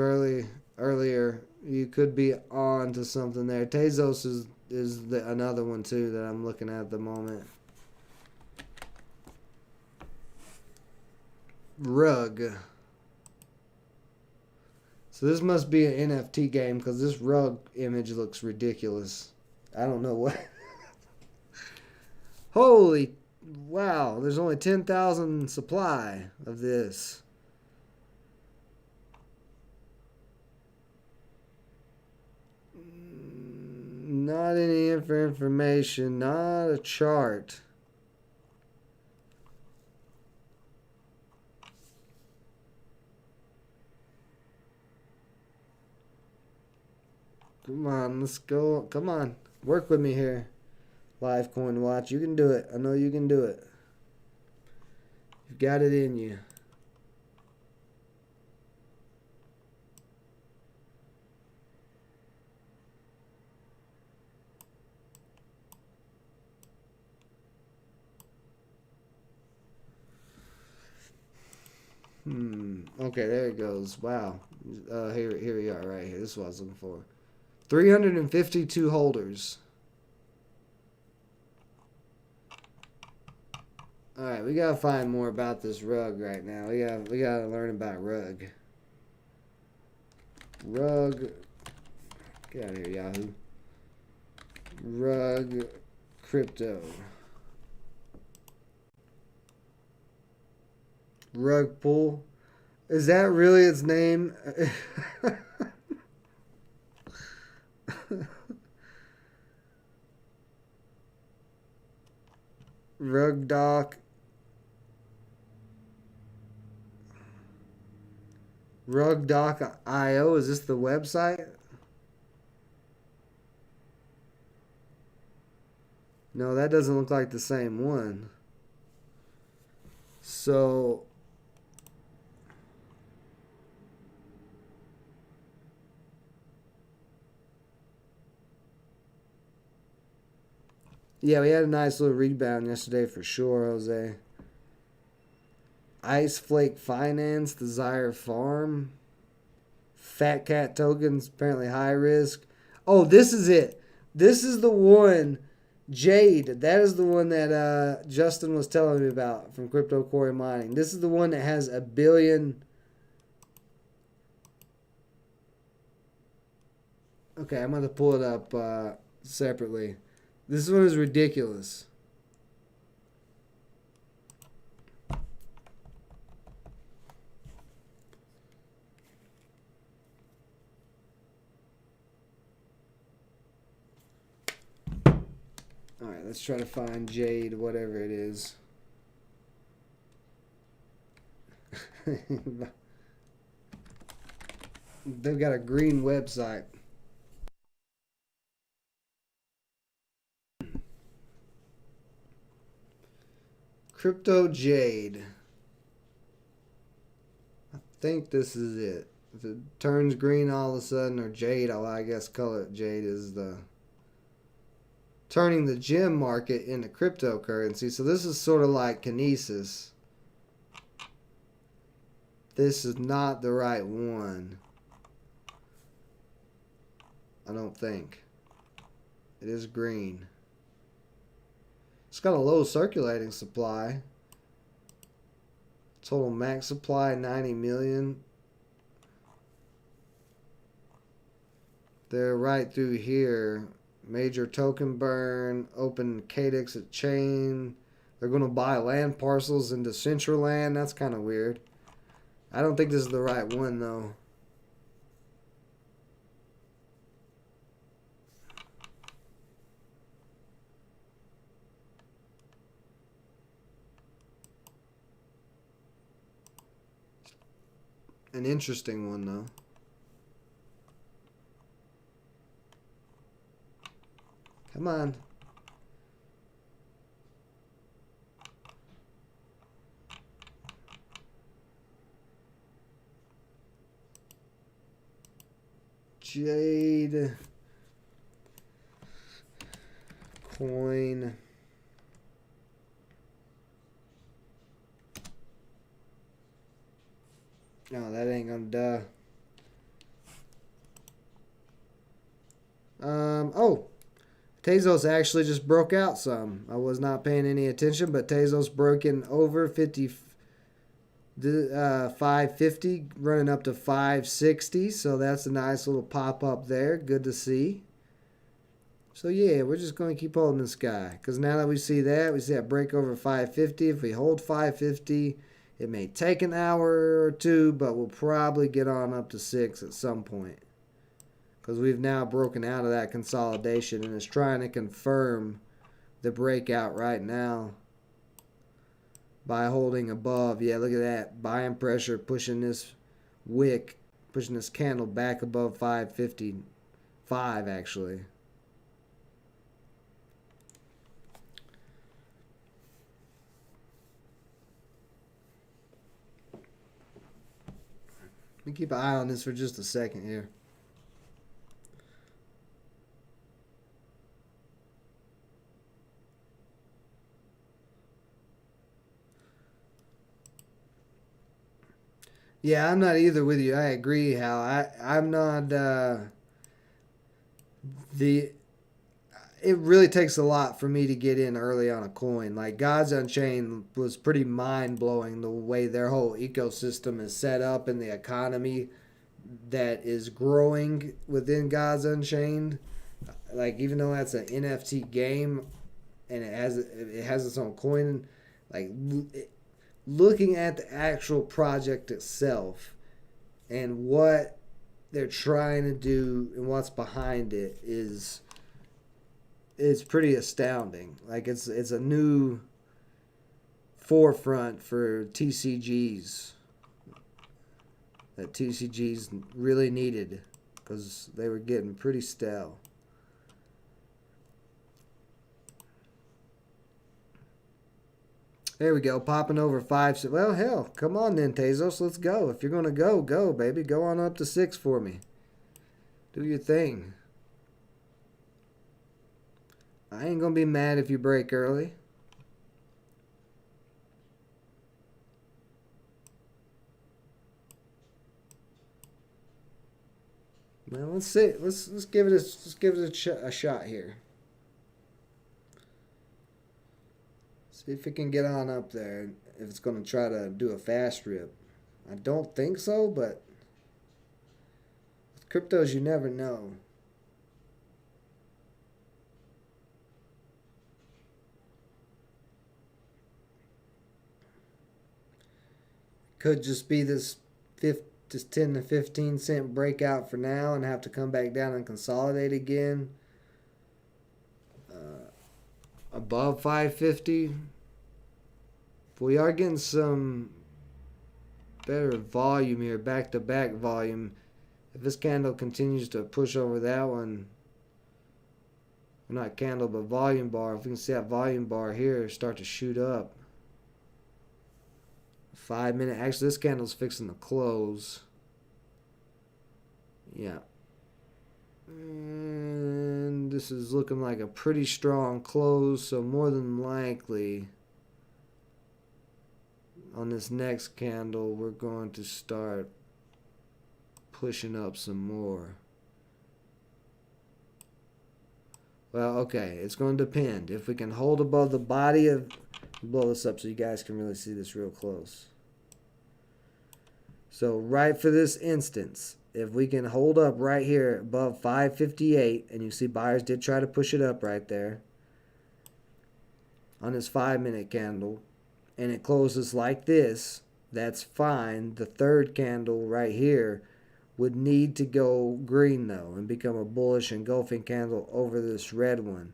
Speaker 1: earlier. You could be on to something there. Tezos is another one too that I'm looking at the moment. Rug. So this must be an NFT game because this rug image looks ridiculous. I don't know what. Holy wow, there's only 10,000 supply of this. Not any information, not a chart. Come on, let's go. Come on, work with me here. Live Coin Watch, you can do it. I know you can do it. You've got it in you. Okay, there it goes. Wow. Here we are right here. This is what I was looking for. 352 holders. All right, we gotta find more about this rug right now. We gotta learn about rug. Rug. Get out of here, Yahoo. Rug crypto. Rug pool. Is that really its name? Rug doc. Rug.io. Is this the website? No, that doesn't look like the same one. So yeah, we had a nice little rebound yesterday for sure, Jose. Ice Flake Finance, Desire Farm, Fat Cat Tokens, apparently high risk. Oh, this is it. This is the one, Jade. That is the one that Justin was telling me about from Crypto Quarry Mining. This is the one that has 1 billion. Okay, I'm going to pull it up separately. This one is ridiculous. Alright, let's try to find Jade, whatever it is. They've got a green website. Crypto Jade. I think this is it. If it turns green all of a sudden, or Jade, I guess color it Jade is the turning the gem market into cryptocurrency. So this is sort of like Kinesis. This is not the right one. I don't think. It is green. It's got a low circulating supply. Total max supply 90 million. They're right through here. Major token burn. Open Cadix at chain. They're going to buy land parcels into Decentraland. That's kind of weird. I don't think this is the right one though. An interesting one though. Come on. Jade coin. No, that ain't gonna duh. Oh, Tezos actually just broke out some. I was not paying any attention, but Tezos broken over 550, running up to 560. So that's a nice little pop up there. Good to see. So yeah, we're just going to keep holding this guy. Because now that we see that break over 550. If we hold 550, it may take an hour or two, but we'll probably get on up to 6 at some point. Because we've now broken out of that consolidation and it's trying to confirm the breakout right now by holding above. Yeah, look at that. Buying pressure, pushing this wick, pushing this candle back above 555 actually. Let me keep an eye on this for just a second here. Yeah, I'm not either with you. I agree, Hal. I'm not it really takes a lot for me to get in early on a coin. Like Gods Unchained was pretty mind blowing the way their whole ecosystem is set up and the economy that is growing within Gods Unchained. Like even though that's an NFT game and it has its own coin, like looking at the actual project itself and what they're trying to do and what's behind it is pretty astounding. Like it's a new forefront for TCGs that TCGs really needed because they were getting pretty stale. There we go, popping over 5. Well, hell, come on then, Tezos, let's go. If you're going to go, go, baby. Go on up to 6 for me. Do your thing. I ain't going to be mad if you break early. Well, let's see. Let's give it a shot here. See if it can get on up there. If it's going to try to do a fast rip, I don't think so. But with cryptos, you never know. Could just be this 10 to 15 cent breakout for now and have to come back down and consolidate again above 550. If we are getting some better volume here, back-to-back volume, if this candle continues to push over that one, not candle but volume bar, if we can see that volume bar here start to shoot up. 5 minute. Actually, this candle's fixing to close. Yeah. And this is looking like a pretty strong close, so more than likely on this next candle we're going to start pushing up some more. Well, okay, it's going to depend. If we can hold above the body of... Blow this up so you guys can really see this real close. So right for this instance, if we can hold up right here above 558, and you see buyers did try to push it up right there on this 5 minute candle, and it closes like this, that's fine. The third candle right here would need to go green though and become a bullish engulfing candle over this red one.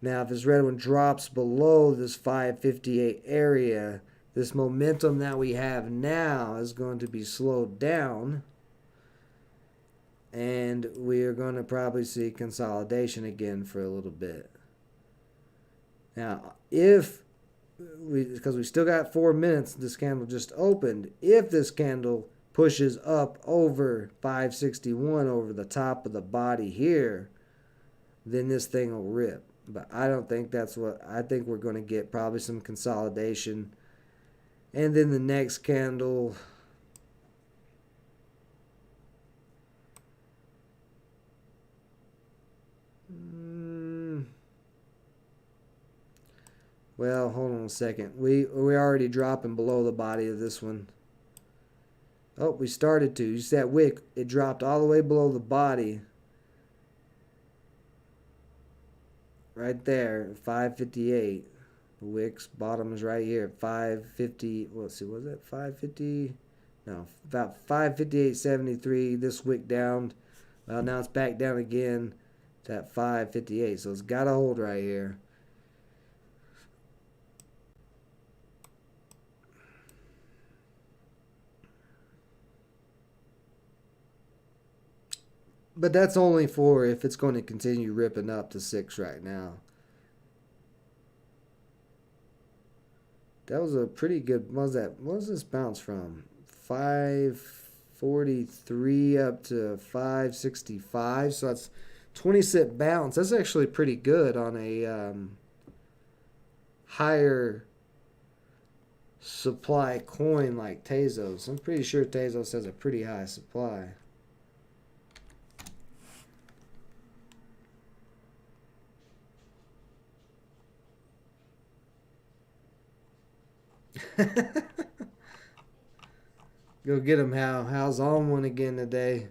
Speaker 1: Now, if this red one drops below this 558 area, this momentum that we have now is going to be slowed down. And we are going to probably see consolidation again for a little bit. Now, because we still got 4 minutes, this candle just opened. If this candle pushes up over 561 over the top of the body here, then this thing will rip. But I don't think that's what... I think we're going to get probably some consolidation. And then the next candle... Well, hold on a second. We're already dropping below the body of this one. Oh, we started to. You see that wick? It dropped all the way below the body. Right there, 558. The wick's bottom is right here, 550. Well, let's see, was that 550? No, about 558.73. This wick down. Well, now it's back down again to that 558. So it's got to hold right here. But that's only for if it's going to continue ripping up to 6 right now. That was a pretty good... What was this bounce from? 543 up to 565. So that's 20-cent bounce. That's actually pretty good on a higher supply coin like Tezos. I'm pretty sure Tezos has a pretty high supply. Go get him, Hal. Hal's on one again today.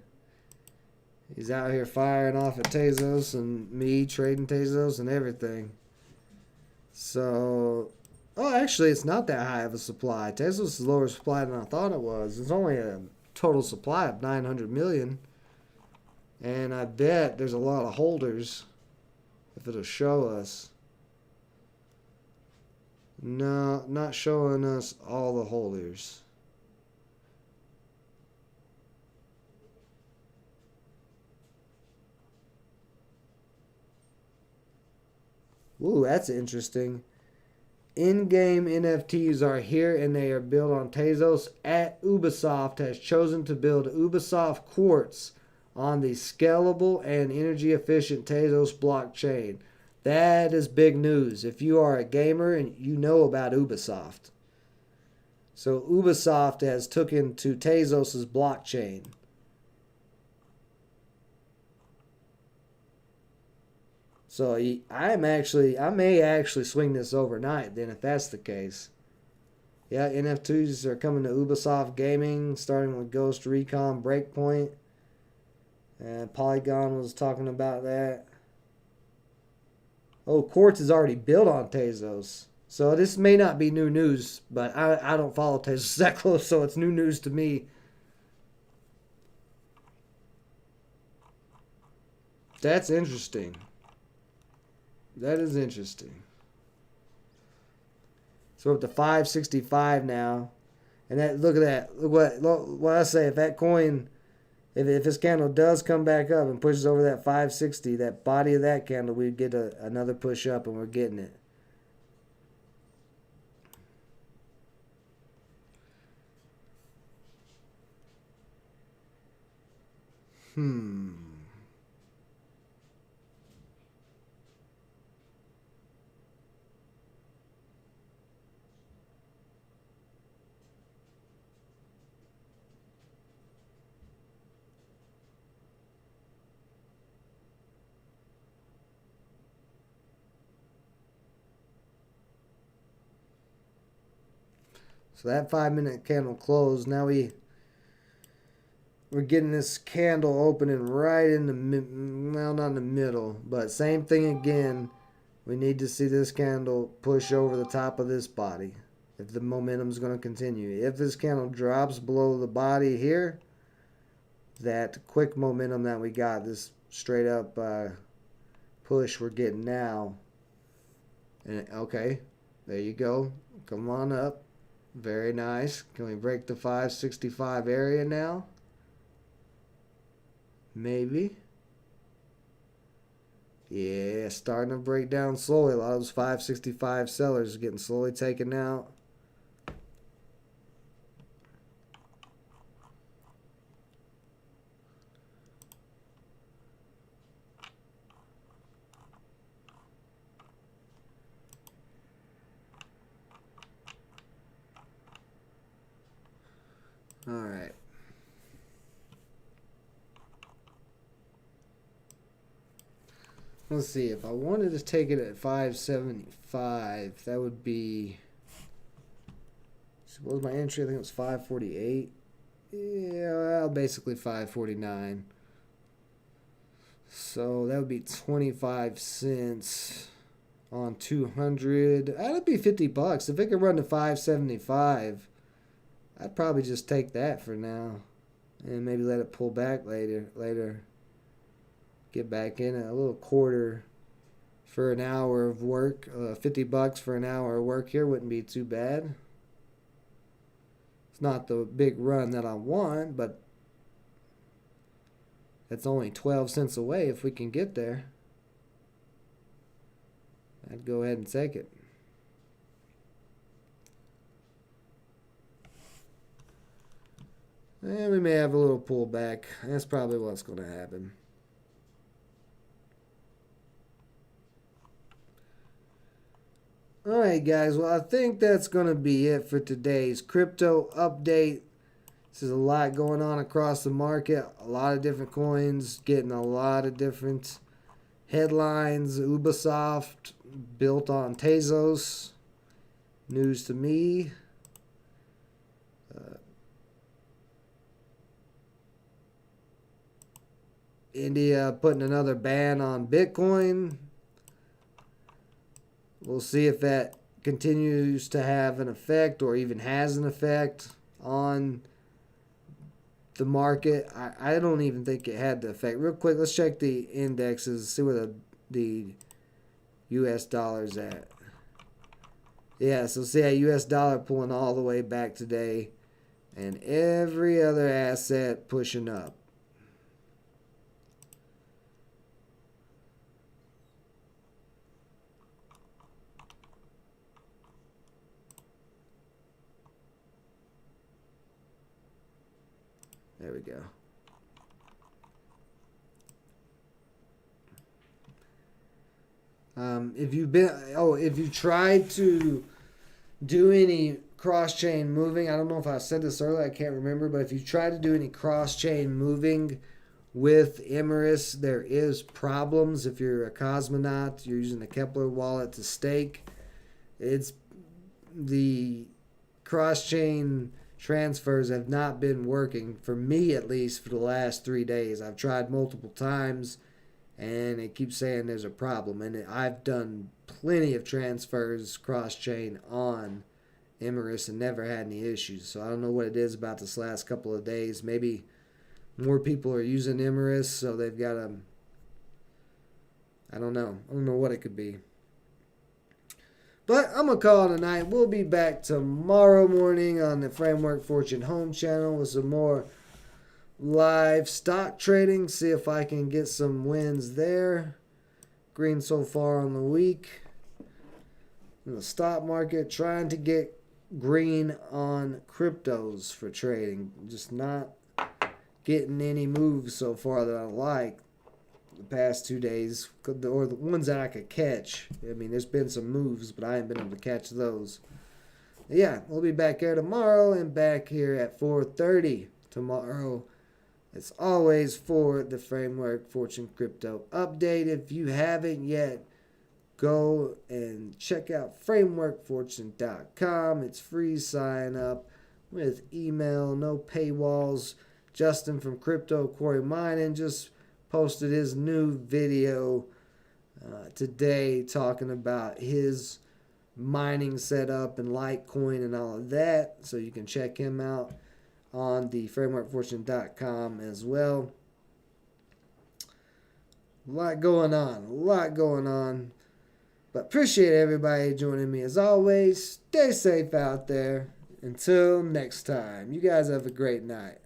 Speaker 1: He's out here firing off at Tezos and me trading Tezos and everything. So, oh, actually, it's not that high of a supply. Tezos is lower supply than I thought it was. It's only a total supply of 900 million. And I bet there's a lot of holders if it'll show us. No, not showing us all the holders. Ooh, that's interesting. In-game NFTs are here and they are built on Tezos. Ubisoft has chosen to build Ubisoft Quartz on the scalable and energy-efficient Tezos blockchain. That is big news if you are a gamer and you know about Ubisoft. So Ubisoft has taken to Tezos' blockchain. So I may actually swing this overnight then if that's the case. Yeah, NF2s are coming to Ubisoft Gaming, starting with Ghost Recon Breakpoint. And Polygon was talking about that. Oh, Quartz is already built on Tezos. So this may not be new news, but I don't follow Tezos that close, so it's new news to me. That's interesting. That is interesting. So we're up to 565 now. And that, look at that. Look what I say. If that coin, if this candle does come back up and pushes over that 560, that body of that candle, we'd get another push up, and we're getting it. So that 5-minute candle closed. Now we're getting this candle opening right in the, well, not in the middle, but same thing again. We need to see this candle push over the top of this body if the momentum is going to continue. If this candle drops below the body here, that quick momentum that we got, this straight up push we're getting now. And okay, there you go. Come on up. Very nice. Can we break the 565 area now? Maybe. Yeah, starting to break down slowly. A lot of those 565 sellers getting slowly taken out. All right. Let's see. If I wanted to take it at 575, that would be. So what was my entry? I think it was 548. Yeah, well, basically 549. So that would be 25 cents on 200. That'd be $50. If it could run to 575. I'd probably just take that for now and maybe let it pull back later. Get back in a little quarter for an hour of work. $50 for an hour of work here wouldn't be too bad. It's not the big run that I want, but it's only 12 cents away if we can get there. I'd go ahead and take it. And we may have a little pullback. That's probably what's going to happen. Alright guys, well I think that's going to be it for today's crypto update. This is a lot going on across the market. A lot of different coins getting a lot of different headlines. Ubisoft built on Tezos. News to me. India putting another ban on Bitcoin. We'll see if that continues to have an effect or even has an effect on the market. I don't even think it had the effect. Real quick, let's check the indexes, see where the US dollar's at. Yeah, so see that US dollar pulling all the way back today and every other asset pushing up. There we go. If you tried to do any cross-chain moving, I don't know if I said this earlier, I can't remember, but if you try to do any cross-chain moving with Emirates, there is problems. If you're a cosmonaut, you're using the Kepler wallet to stake. It's the cross-chain transfers have not been working, for me at least, for the last 3 days. I've tried multiple times, and it keeps saying there's a problem. And I've done plenty of transfers cross-chain on Emirates and never had any issues. So I don't know what it is about this last couple of days. Maybe more people are using Emirates, so they've got a... I don't know. I don't know what it could be. But I'm going to call it a night. We'll be back tomorrow morning on the Framework Fortune home channel with some more live stock trading. See if I can get some wins there. Green so far on the week. In the stock market, trying to get green on cryptos for trading. Just not getting any moves so far that I like the past 2 days, or the ones that I could catch. I mean, there's been some moves, but I haven't been able to catch those. Yeah, we'll be back here tomorrow and back here at 4:30 tomorrow. As always, for the Framework Fortune Crypto Update. If you haven't yet, go and check out frameworkfortune.com. It's free sign up with email, no paywalls. Justin from Crypto Quarry Mining just posted his new video today talking about his mining setup and Litecoin and all of that. So you can check him out on the frameworkfortune.com as well. A lot going on. But appreciate everybody joining me as always. Stay safe out there. Until next time, you guys have a great night.